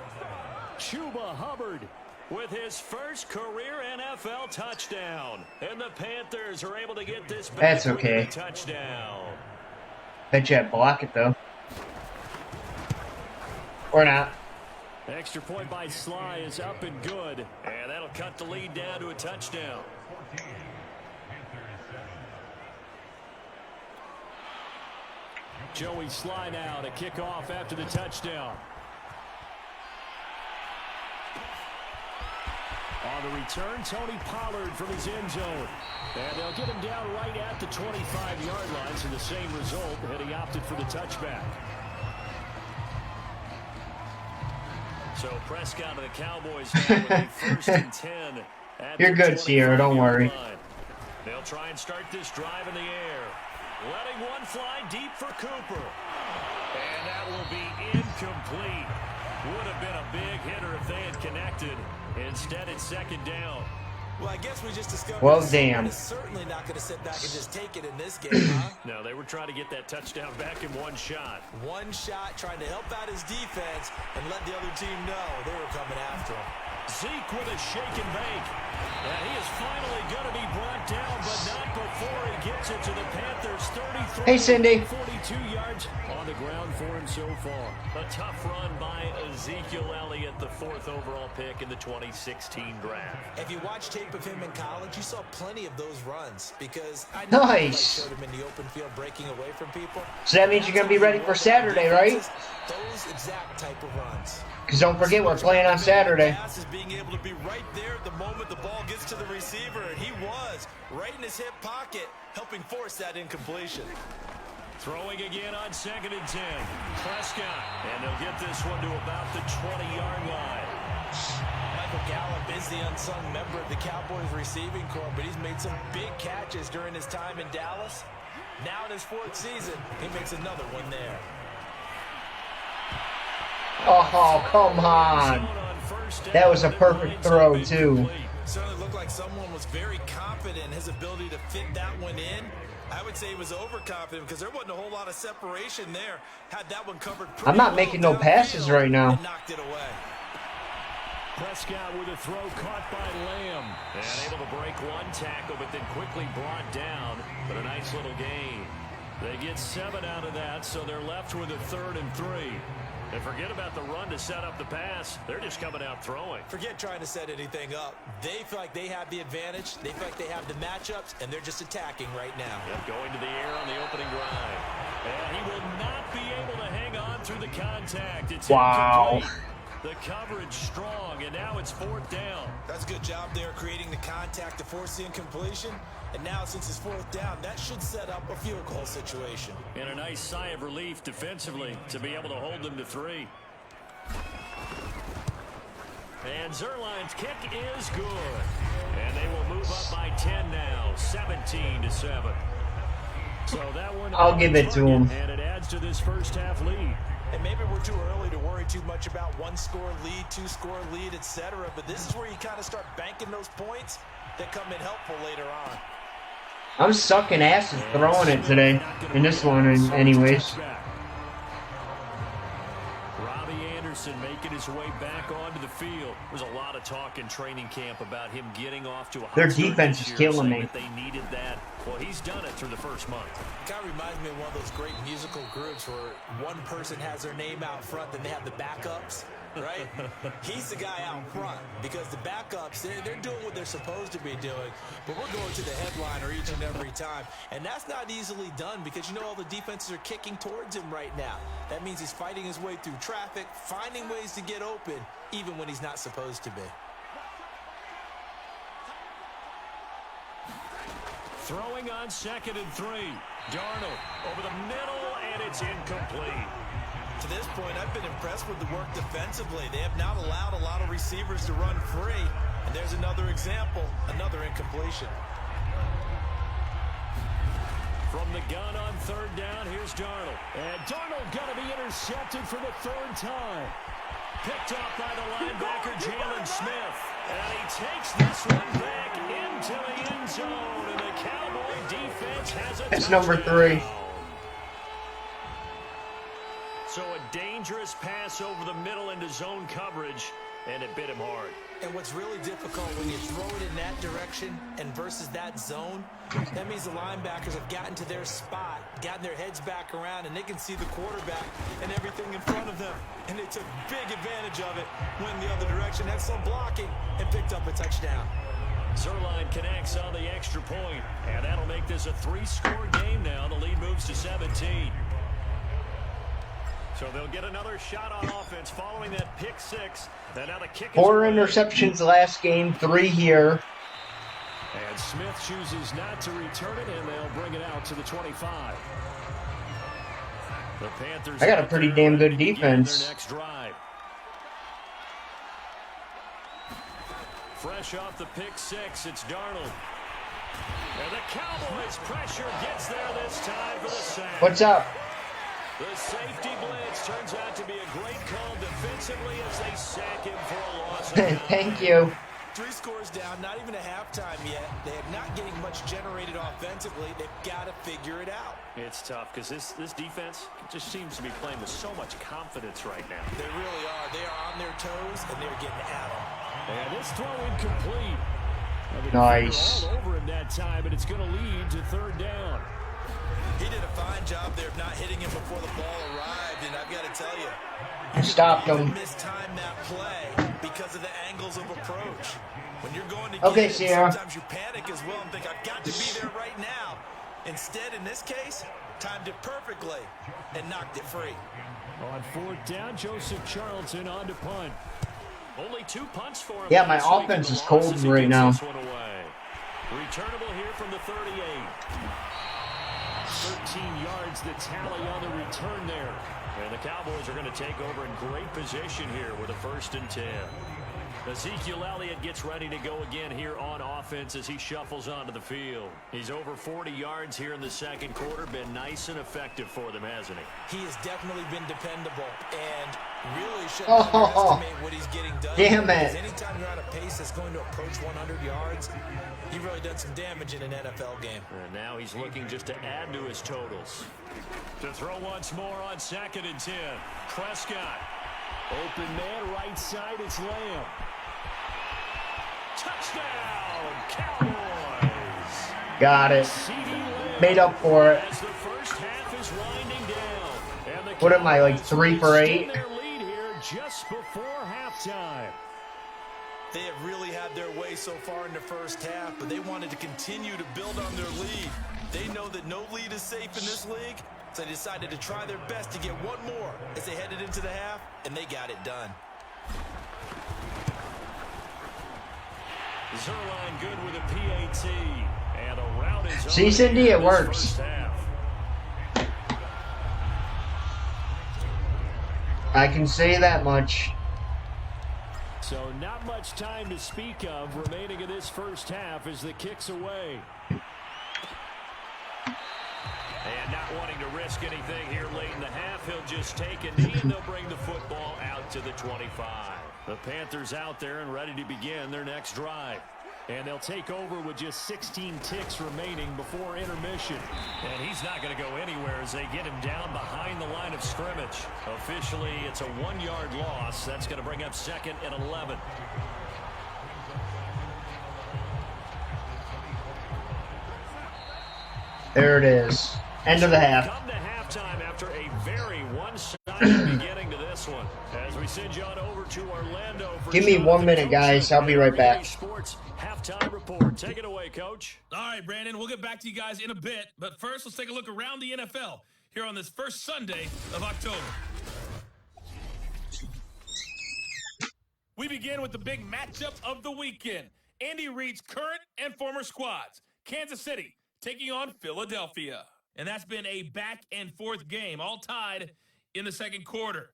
Chuba Hubbard with his first career NFL touchdown. And the Panthers are able to get this back. That's okay. With a touchdown. Bet you I'd block it, though. Or not. Extra point by Sly is up and good. And that'll cut the lead down to a touchdown. Joey Sly now to kick off after the touchdown. On the return, Tony Pollard from his end zone. And they'll get him down right at the 25-yard line, so the same result, and he opted for the touchback. So Prescott of the Cowboys now with a 1st and 10. You're good, Sierra, don't worry. They'll try and start this drive in the air. Letting one fly deep for Cooper. And that will be incomplete. Would have been a big hitter if they had connected. Instead, it's 2nd down. Well, I guess we just discovered well, damn. Is certainly not going to sit back and just take it in this game, huh? No, they were trying to get that touchdown back in one shot. One shot, trying to help out his defense and let the other team know they were coming after him. Zeke with a shake and bake. And he is finally going to be brought down, but not before he gets it to the Panthers. 33. Hey, Cindy. 42 yards on the ground for him so far. A tough run by Ezekiel Elliott, the 4th overall pick in the 2016 draft. If you watch tape of him in college, you saw plenty of those runs because I know nice. showed him in the open field breaking away from people. So that means you're going to be ready for Saturday, right? Those exact type of runs. Because don't forget, we're playing on Saturday. Is being able to be right there at the moment the ball gets to the receiver, and he was right in his hip pocket, helping force that incompletion. Throwing again on 2nd and 10. Prescott, and they'll get this one to about the 20-yard line. Michael Gallup is the unsung member of the Cowboys receiving corps, but he's made some big catches during his time in Dallas. Now in his 4th season, he makes another one there. Oh, come on. That was a perfect throw, too. Certainly looked like someone was very confident in his ability to fit that one in. I would say he was overconfident because there wasn't a whole lot of separation there. Had that one covered pretty I'm not well making no passes downfield right now. and knocked it away. Prescott with a throw caught by Lamb. And able to break one tackle, but then quickly brought down. But a nice little gain. They get 7 out of that, so they're left with a 3rd and 3. And forget about the run to set up the pass. They're just coming out throwing. Forget trying to set anything up. They feel like they have the advantage. They feel like they have the matchups, and they're just attacking right now. Yep, going to the air on the opening drive. And he will not be able to hang on through the contact. It's wow. incomplete. The coverage strong, and now it's 4th down. That's a good job there creating the contact to force the incompletion. And now since it's 4th down, that should set up a field goal situation. And a nice sigh of relief defensively to be able to hold them to 3. And Zerline's kick is good. And they will move up by 10 now, 17-7. So that one, I'll give it to him. And it adds to this first half lead. And maybe we're too early to worry too much about 1-score lead, 2-score lead, etc. But this is where you kind of start banking those points that come in helpful later on. I'm sucking asses throwing it today. In this one, anyways. Robbie Anderson making his way back onto the field. There's a lot of talk in training camp about him getting off to a hot Their start defense this is year, killing saying me. that they needed that. Well, he's done it through the first month. It kind of reminds me of one of those great musical groups where one person has their name out front, then they have the backups, right? He's the guy out front because the backups, they're doing what they're supposed to be doing, but we're going to the headliner each and every time. And that's not easily done because, you know, all the defenses are kicking towards him right now. That means he's fighting his way through traffic, finding ways to get open, even when he's not supposed to be. Throwing on 2nd and 3. Darnold over the middle, and it's incomplete. To this point, I've been impressed with the work defensively. They have not allowed a lot of receivers to run free. And there's another example, another incompletion. From the gun on 3rd down, here's Darnold. And Darnold going to be intercepted for the 3rd time. Picked off by the linebacker, Jalen Smith. And he takes this one back into the end zone. And the Cowboy defense has a That's touchdown. number 3. So a dangerous pass over the middle into zone coverage, and it bit him hard. And what's really difficult when you throw it in that direction and versus that zone, that means the linebackers have gotten to their spot, gotten their heads back around, and they can see the quarterback and everything in front of them. And they took big advantage of it, went the other direction, had some blocking, and picked up a touchdown. Zerline connects on the extra point, and that'll make this a 3-score game now. The lead moves to 17. So they'll get another shot on offense following that pick 6. And now the kick 4 is interceptions last game, 3 here. And Smith chooses not to return it, and they'll bring it out to the 25. The Panthers. I got a pretty damn good defense. Their next drive. Fresh off the pick 6, it's Darnold. And the Cowboys pressure gets there this time for the sack. What's up? The safety blitz turns out to be a great call defensively as they sack him for a loss. Thank you. 3 scores down, not even a halftime yet. They are not getting much generated offensively. They've got to figure it out. It's tough because this defense just seems to be playing with so much confidence right now. They really are. They are on their toes, and they're getting at them. And this throw incomplete. Nice. All over him that time, and it's going to lead to 3rd down. He did a fine job there of not hitting him before the ball arrived, and I've got to tell you, I stopped him. mistime that play because of the angles of approach. When you're going to Okay, get it, Sierra. sometimes you panic as well and think, I've got to be there right now. Instead, in this case, timed it perfectly and knocked it free. On 4th down, Joseph Charlton on to punt. Only 2 punts for him. Yeah, my last week, offense and is the cold losses, he right gets now. this one away. Returnable here from the 38. 13 yards the tally on the return there. And the Cowboys are going to take over in great position here with a 1st and 10. Ezekiel Elliott gets ready to go again here on offense as he shuffles onto the field. He's over 40 yards here in the second quarter. Been nice and effective for them, hasn't he? He has definitely been dependable and really shouldn't underestimate what he's getting done. Damn Because it. anytime you're on a pace that's going to approach 100 yards, he really done some damage in an NFL game. And now he's looking just to add to his totals. To throw once more on 2nd and 10. Prescott. Open man, right side, it's Lamb. Touchdown, Cowboys. Got it. Made up for it. As the first half is winding down. And the What am I, like 3 for 8? their lead here just before halftime. They have really had their way so far in the first half, but they wanted to continue to build on their lead. They know that no lead is safe in this league, so they decided to try their best to get one more as they headed into the half, and they got it done. Zerline good with a PAT. And a route is See, Cindy, it works. I can say that much. So not much time to speak of remaining in this first half as the kick's away. And not wanting to risk anything here late in the half, he'll just take a knee and they'll bring the football out to the 25. The Panthers out there and ready to begin their next drive. And they'll take over with just 16 ticks remaining before intermission. And he's not going to go anywhere as they get him down behind the line of scrimmage. Officially, it's a 1-yard loss. That's going to bring up 2nd and 11. There it is. End of the half. Come to halftime after a very one-sided beginning to this one. As we send you on over to Orlando for Give me 1 minute, guys. I'll be right back. Sports halftime report. Take it away, Coach. All right, Brandon, we'll get back to you guys in a bit. But first, let's take a look around the NFL here on this first Sunday of October. We begin with the big matchup of the weekend. Andy Reid's current and former squads. Kansas City taking on Philadelphia. And that's been a back-and-forth game, all tied in the second quarter.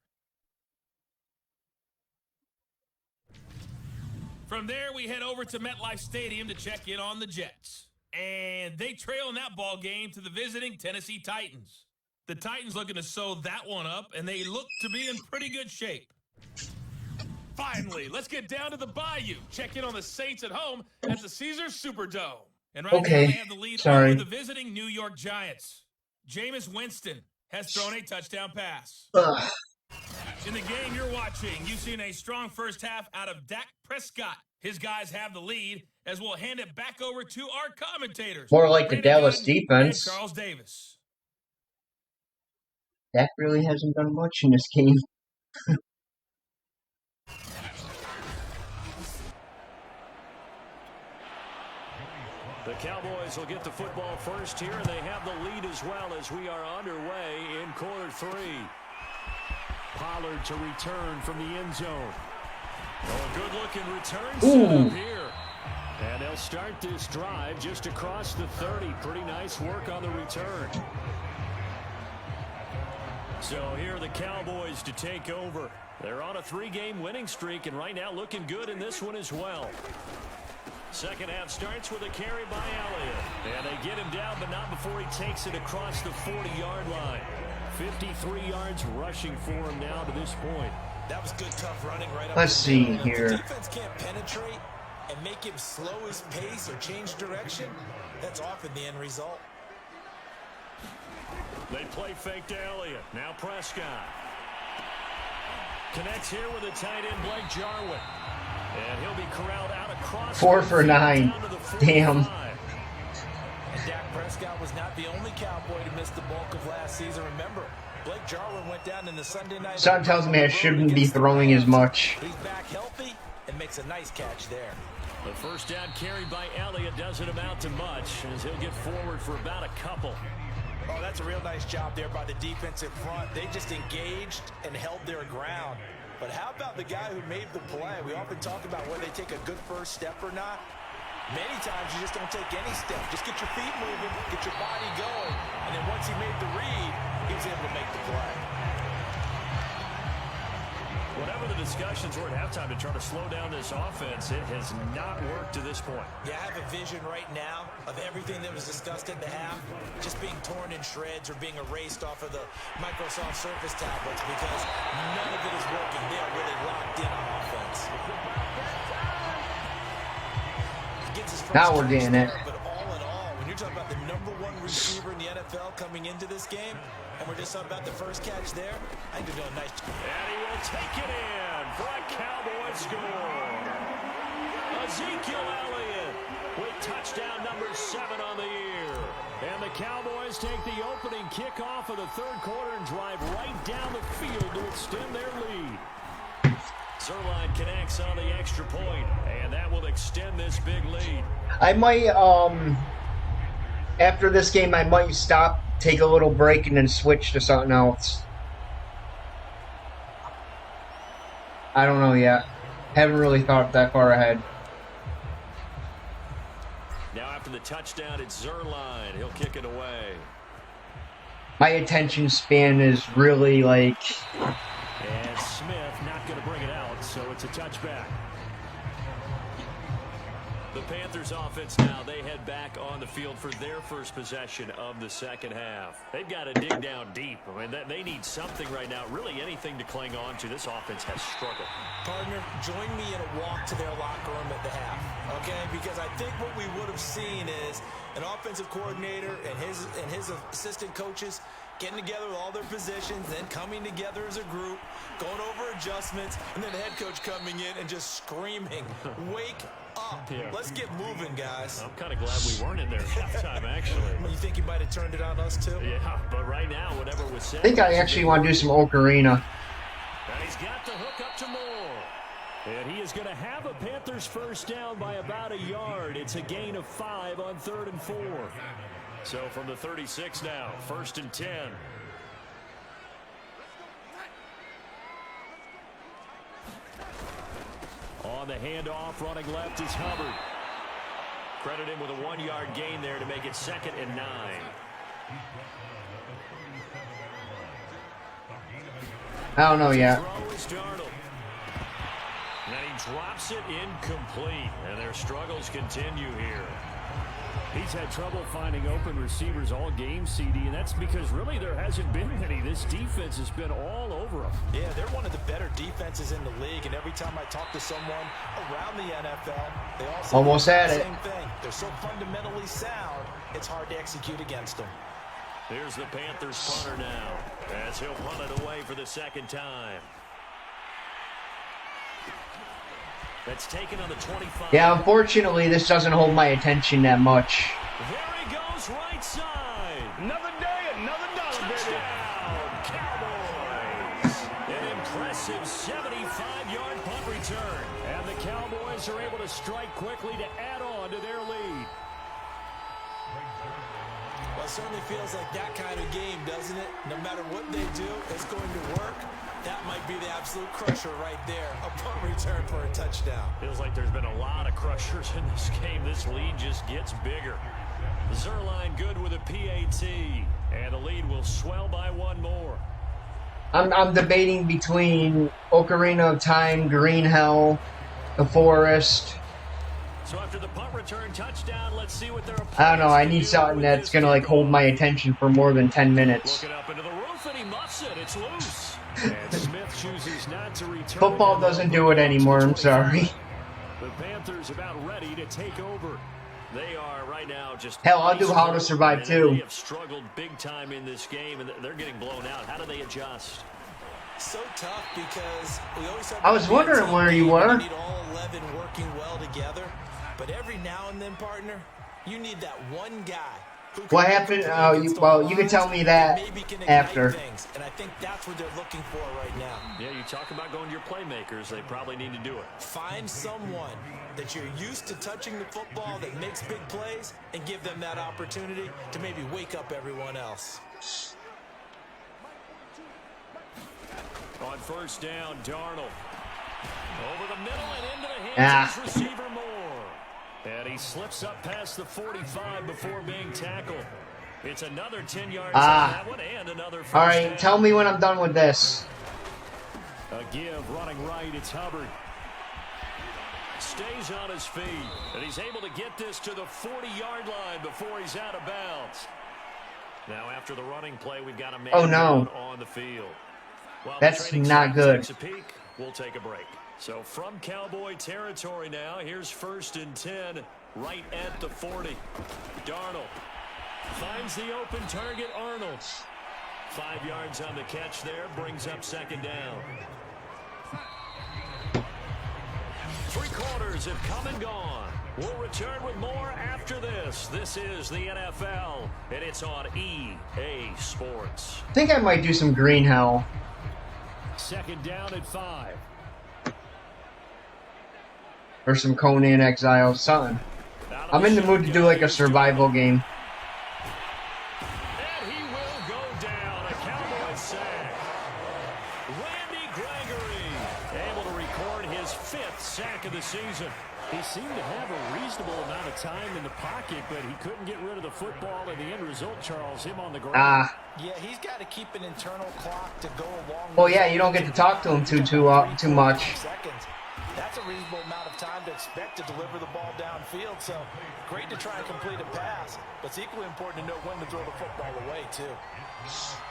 From there, we head over to MetLife Stadium to check in on the Jets. And they trail in that ball game to the visiting Tennessee Titans. The Titans looking to sew that one up, and they look to be in pretty good shape. Finally, let's get down to the Bayou. Check in on the Saints at home at the Caesars Superdome. And right now they have the lead over the visiting New York Giants. Jameis Winston has thrown a touchdown pass. In the game you're watching, you've seen a strong first half out of Dak Prescott. His guys have the lead as we'll hand it back over to our commentators. More like the Brandon Dallas Gooden defense. and Charles Davis. Dak really hasn't done much in this game. The Cowboys will get the football first here, and they have the lead as well as we are underway in quarter 3. Pollard to return from the end zone. Oh, a good-looking return setup here. And they'll start this drive just across the 30. Pretty nice work on the return. So here are the Cowboys to take over. They're on a 3-game winning streak, and right now looking good in this one as well. Second half starts with a carry by Elliott. And they get him down, but not before he takes it across the 40-yard line. 53 yards rushing for him now to this point. That was good, tough running right up. Let's see here. If the defense can't penetrate and make him slow his pace or change direction, that's often the end result. They play fake to Elliott. Now Prescott. Connects here with a tight end, Blake Jarwin. And he'll be corralled out across 4 for 9. Damn. And Dak Prescott was not the only Cowboy to miss the bulk of last season. Remember, Blake Jarwin went down in the Sunday night. Son tells me I shouldn't be throwing as much. He's back healthy and makes a nice catch there. The first down carry by Elliott doesn't amount to much as he'll get forward for about a couple. Oh, that's a real nice job there by the defensive front. They just engaged and held their ground. But how about the guy who made the play? We often talk about whether they take a good first step or not. Many times you just don't take any step. Just get your feet moving, get your body going, and then once he made the read, he was able to make the play. Whatever the discussions were at halftime to try to slow down this offense. It has not worked to this point. Yeah, I have a vision right now of everything that was discussed at the half just being torn in shreds or being erased off of the Microsoft Surface tablets because none of it is working. They are really locked in on offense. Now we're getting it. But all in all, when you're talking about the #1 receiver in the NFL coming into this game, and we're just talking about the first catch there, I think they're doing a nice job. And he will take it in for a Cowboy score. Ezekiel Elliott with touchdown number 7 on the year. And the Cowboys take the opening kickoff of the third quarter and drive right down the field to extend their lead. Zerline connects on the extra point, and that will extend this big lead. I might, after this game, I might stop, take a little break, and then switch to something else. I don't know yet. Haven't really thought that far ahead. Now after the touchdown, it's Zerline. He'll kick it away. My attention span is really like... And Smith not going to bring it out, so it's a touchback. The Panthers offense now, they head back on the field for their first possession of the second half. They've got to dig down deep. I mean, they need something right now, really anything to cling on to. This offense has struggled. Partner, join me in a walk to their locker room at the half, okay? Because I think what we would have seen is an offensive coordinator and his assistant coaches getting together with all their positions, then coming together as a group, going over adjustments, and then the head coach coming in and just screaming, wake up. Yeah. Let's get moving, guys. I'm kind of glad we weren't in there at halftime, actually. You think he might have turned it on us, too? Yeah, but right now, whatever was said... I think I actually want to do some Ocarina. And he's got the hook up to Moore. And he is going to have a Panthers first down by about a yard. It's a gain of 5 on 3rd and 4. So from the 36 now, 1st and 10. On the handoff, running left is Hubbard. Credit him with a 1-yard gain there to make it 2nd and 9. I don't know yet. Throw is Darnold. And he drops it incomplete. And their struggles continue here. He's had trouble finding open receivers all game, CD, and that's because really there hasn't been any. This defense has been all over them. Yeah, they're one of the better defenses in the league, and every time I talk to someone around the NFL, they all say almost had the it. same thing. They're so fundamentally sound, it's hard to execute against them. Here's the Panthers punter now, as he'll punt it away for the 2nd time. That's taken on the 25. Yeah, unfortunately, this doesn't hold my attention that much. There he goes, right side. Another day, another dollar, baby. Touchdown, Cowboys. An impressive 75-yard punt return. And the Cowboys are able to strike quickly to add on to their lead. Well, it certainly feels like that kind of game, doesn't it? No matter what they do, it's going to work. That might be the absolute crusher right there. A punt return for a touchdown. Feels like there's been a lot of crushers in this game. This lead just gets bigger. Zerline good with a PAT. And the lead will swell by 1 more. I'm debating between Ocarina of Time, Green Hell, The Forest. So after the punt return touchdown, let's see what they're... I don't know. I need something that's going to like hold my attention for more than 10 minutes. Looking up into the roof, and he muffs it. It's loose. And Smith chooses not to return. Football doesn't do it anymore. I'm sorry. The Panthers about ready to take over. They are right now just... Hell, I'll do How to Survive too. They have struggled big time in this game, and they're getting blown out. How do they adjust? So tough because we always have... I was wondering where you were. need all 11 working well together, but every now and then, partner, you need that one guy. What happened? Well, you can tell me that after. Things, and I think that's what they're looking for right now. Yeah, you talk about going to your playmakers. They probably need to do it. Find someone that you're used to touching the football that makes big plays and give them that opportunity to maybe wake up everyone else. On 1st down, Darnold. Over the middle and into the hands of his receiver Moore. And he slips up past the 45 before being tackled. It's another 10 yards on that one and another first All right, down. tell me when I'm done with this. A give, running right, it's Hubbard. Stays on his feet, and he's able to get this to the 40-yard line before he's out of bounds. Now, after the running play, we've got a man on the field. While that's not good. Takes a peek, we'll take a break. So from Cowboy territory now, here's 1st and 10, right at the 40. Darnold finds the open target, Arnold. 5 yards on the catch there, brings up 2nd down. 3 quarters have come and gone. We'll return with more after this. This is the NFL, and it's on EA Sports. I think I might do some green hell. 2nd down at 5. Or some Conan Exiles, something. I'm in the mood to do like a survival game. And he will go down. A Cowboy sack. Randy Gregory able to record his 5th sack of the season. He seemed to have a reasonable amount of time in the pocket, but he couldn't get rid of the football, and the end result, Charles, him on the ground. Yeah, he's got to keep an internal clock to go along. Well, yeah, you don't get to talk to him too much. Seconds. That's a reasonable amount of time to expect to deliver the ball downfield. So great to try and complete a pass, but it's equally important to know when to throw the football away too.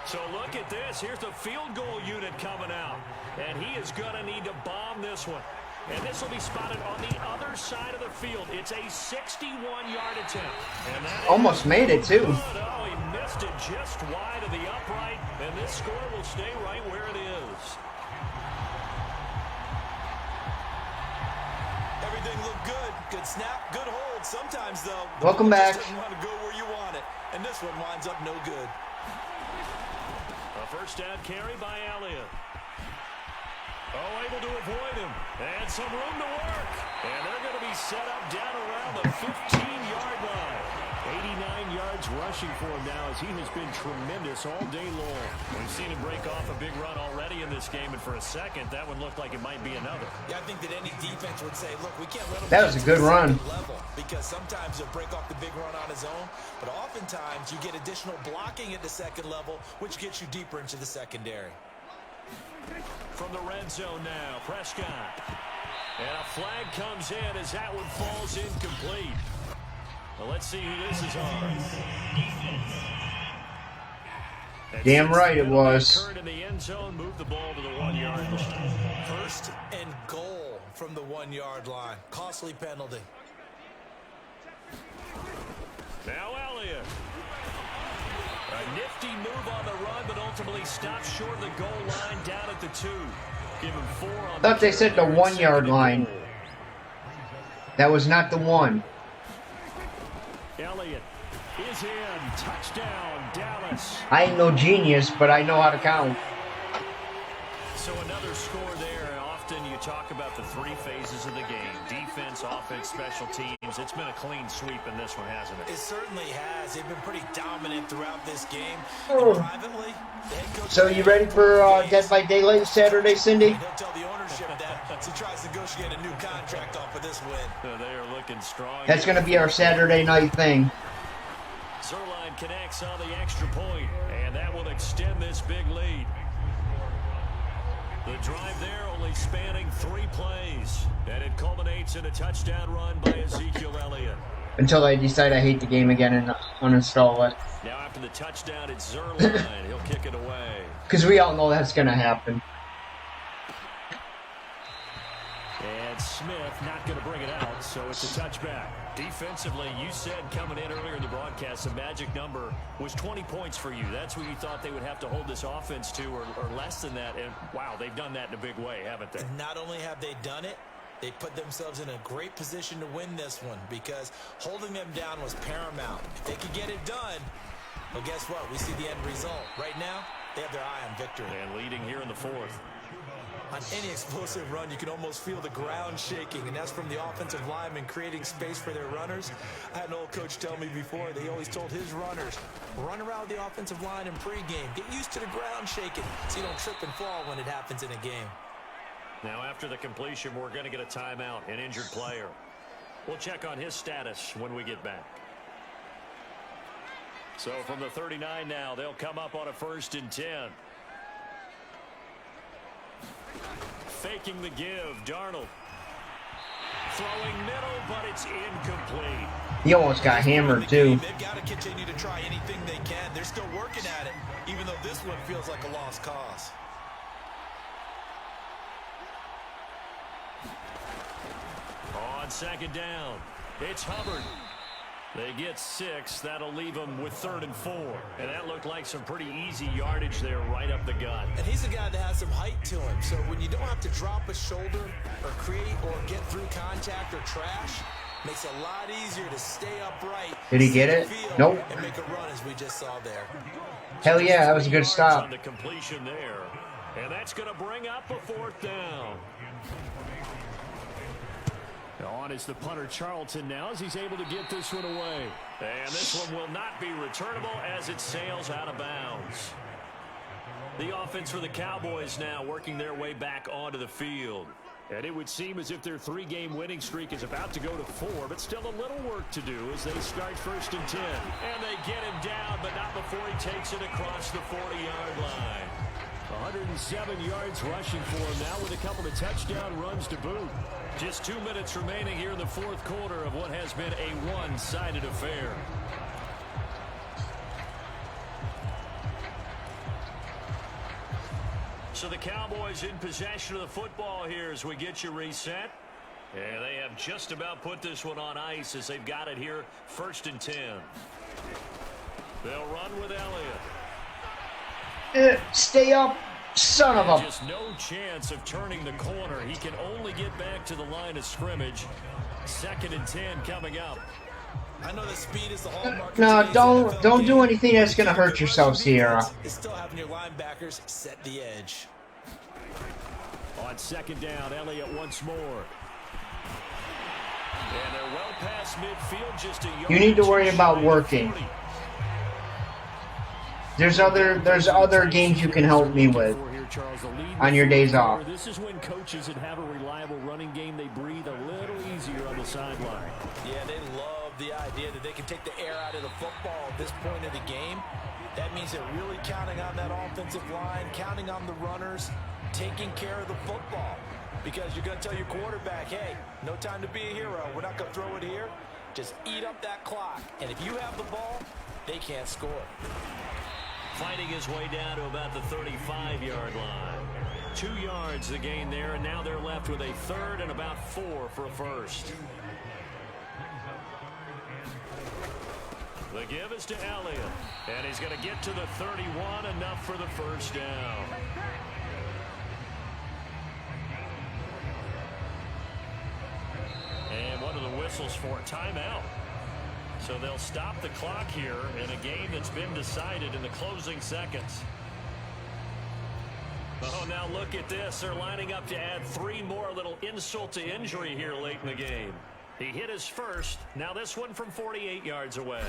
So look at this. Here's the field goal unit coming out, and he is going to need to bomb this one. And this will be spotted on the other side of the field. It's a 61-yard attempt. And that almost made it, too. Oh, he missed it just wide of the upright, and this score will stay right where it is. Everything looked good. Good snap, good hold. Sometimes, though, the welcome ball back. just doesn't want to go where you want it. And this one winds up no good. A 1st down carry by Elliott. Oh, able to avoid him. And some room to work. And they're going to be set up down around the 15-yard line. 89 yards rushing for him now as he has been tremendous all day long. We've seen him break off a big run already in this game, and for a second, that one looked like it might be another. Yeah, I think that any defense would say, look, we can't let him that was a good run. Level, because sometimes he'll break off the big run on his own, but oftentimes you get additional blocking at the 2nd level, which gets you deeper into the secondary. From the red zone now, Prescott. And a flag comes in as that one falls incomplete. Well, let's see who this is on. Damn right it was. In the end zone, moved the ball to the 1-yard line. 1st and goal from the 1-yard line. Costly penalty. Now Elliott. A nifty move on the run, but ultimately stopped short of the goal line down at the 2. Give him 4 on Thought they said the 1-yard line. That was not the 1. Elliott is in. Touchdown, Dallas. I ain't no genius, but I know how to count. So another score there. Often you talk about the 3 phases of the game. Defense, offense, special teams. It's been a clean sweep in this one, hasn't it? It certainly has. They've been pretty dominant throughout this game. Oh. Privately, the head coach, so you ready for Dead by Daylight Saturday, Cindy? he'll tell the ownership that as he tries to negotiate a new contract off of this win. They are looking strong. That's going to be our Saturday night thing. Zerline connects on the extra point, and that will extend this big lead. The drive there only spanning 3 plays, and it culminates in a touchdown run by Ezekiel Elliott. Until I decide I hate the game again and uninstall it. Now after the touchdown, it's Zerline. He'll kick it away. Because we all know that's going to happen. And Smith not going to bring it out, so it's a touchback. Defensively, you said coming in earlier in the broadcast, the magic number was 20 points for you. That's what you thought they would have to hold this offense to, or less than that. And, wow, they've done that in a big way, haven't they? And not only have they done it, they put themselves in a great position to win this one because holding them down was paramount. If they could get it done, well, guess what? We see the end result. Right now, they have their eye on victory. And leading here in the 4th. On any explosive run, you can almost feel the ground shaking, and that's from the offensive linemen creating space for their runners. I had an old coach tell me before, they always told his runners, run around the offensive line in pregame. Get used to the ground shaking so you don't trip and fall when it happens in a game. Now after the completion, we're going to get a timeout, an injured player. We'll check on his status when we get back. So from the 39 now, they'll come up on a 1st and 10. faking the give. Darnold throwing middle, but it's incomplete. He almost got hammered, too. They've got to continue to try anything they can. They're still working at it, even though this one feels like a lost cause. On second down, it's Hubbard. They get 6. That'll leave them with 3rd and 4. And that looked like some pretty easy yardage there right up the gut. And he's a guy that has some height to him. So when you don't have to drop a shoulder or create or get through contact or trash, makes it a lot easier to stay upright. Did he get it? Nope. And make a run as we just saw there. Hell yeah, that was a good stop. On the completion there. And that's going to bring up a 4th down. On is the punter Charlton now as he's able to get this one away. And this one will not be returnable as it sails out of bounds. The offense for the Cowboys now working their way back onto the field. And it would seem as if their 3-game winning streak is about to go to 4, but still a little work to do as they start 1st and 10. And they get him down, but not before he takes it across the 40-yard line. 107 yards rushing for him now with a couple of touchdown runs to boot. Just 2 minutes remaining here in the 4th quarter of what has been a one-sided affair. So the Cowboys in possession of the football here as we get you reset. And they have just about put this one on ice as they've got it here 1st and 10. They'll run with Elliott. Stay up, son of a... Just no chance of turning the corner. He can only get back to the line of scrimmage. 2nd and 10 coming up. I know the speed is the hallmark. No, don't do anything that's going to hurt yourself, Sierra. It's still having your linebackers set the edge. On 2nd down, Elliott once more. And they're well past midfield, just a yard. You need to worry about working. There's other games you can help me with on your days off. This is when coaches that have a reliable running game, they breathe a little easier on the sideline. Yeah, they love the idea that they can take the air out of the football at this point of the game. That means they're really counting on that offensive line, counting on the runners, taking care of the football. Because you're going to tell your quarterback, hey, no time to be a hero. We're not going to throw it here. Just eat up that clock. And if you have the ball, they can't score. Fighting his way down to about the 35-yard line. 2 yards the gain there, and now they're left with a 3rd and about 4 for a 1st. The give is to Elliott, and he's going to get to the 31, enough for the 1st down. And one of the whistles for a timeout. So they'll stop the clock here in a game that's been decided in the closing seconds. Oh, now look at this. They're lining up to add 3 more, little insult to injury here late in the game. He hit his first. Now this one from 48 yards away.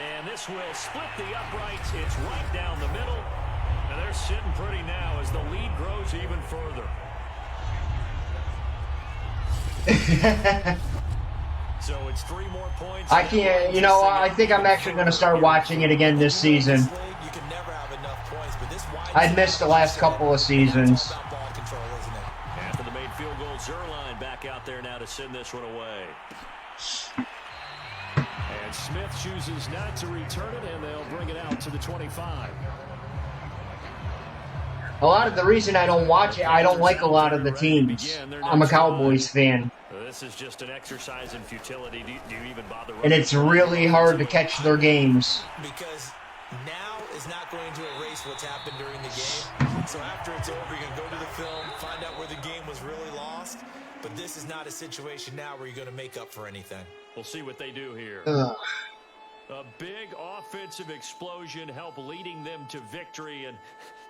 And this will split the uprights. It's right down the middle. And they're sitting pretty now as the lead grows even further. So it's 3 more points. I can't, I think I'm actually going to start watching it again this season. I'd missed the last couple of seasons. After the made field goal, Zerline back out there now to send this one away. And Smith chooses not to return it, and they'll bring it out to the 25. A lot of the reason I don't watch it, I don't like a lot of the teams. I'm a Cowboys fan. This is just an exercise in futility. Do you even bother? And it's really hard to catch their games. Because now is not going to erase what's happened during the game. So after it's over, you're going to go to the film, find out where the game was really lost. But this is not a situation now where you're going to make up for anything. We'll see what they do here. Ugh. A big offensive explosion help leading them to victory. And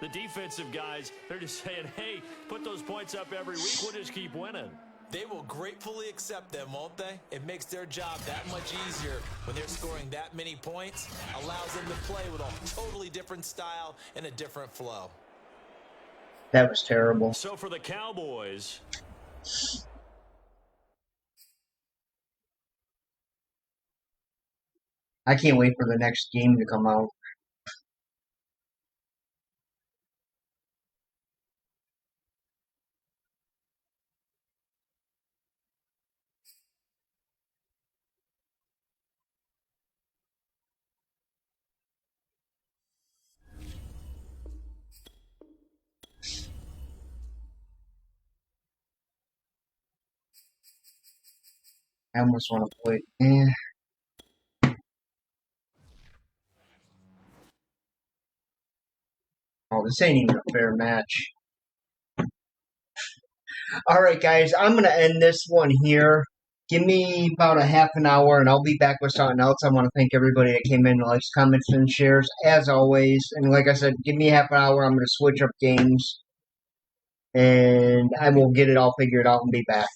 the defensive guys, they're just saying, hey, put those points up every week. We'll just keep winning. They will gratefully accept them, won't they? It makes their job that much easier when they're scoring that many points. Allows them to play with a totally different style and a different flow. That was terrible. So for the Cowboys, I can't wait for the next game to come out. I almost want to play. Oh, this ain't even a fair match. Alright, guys, I'm going to end this one here. Give me about a half an hour, and I'll be back with something else. I want to thank everybody that came in, likes, comments, and shares, as always. And like I said, give me half an hour. I'm going to switch up games, and I will get it all figured out and be back.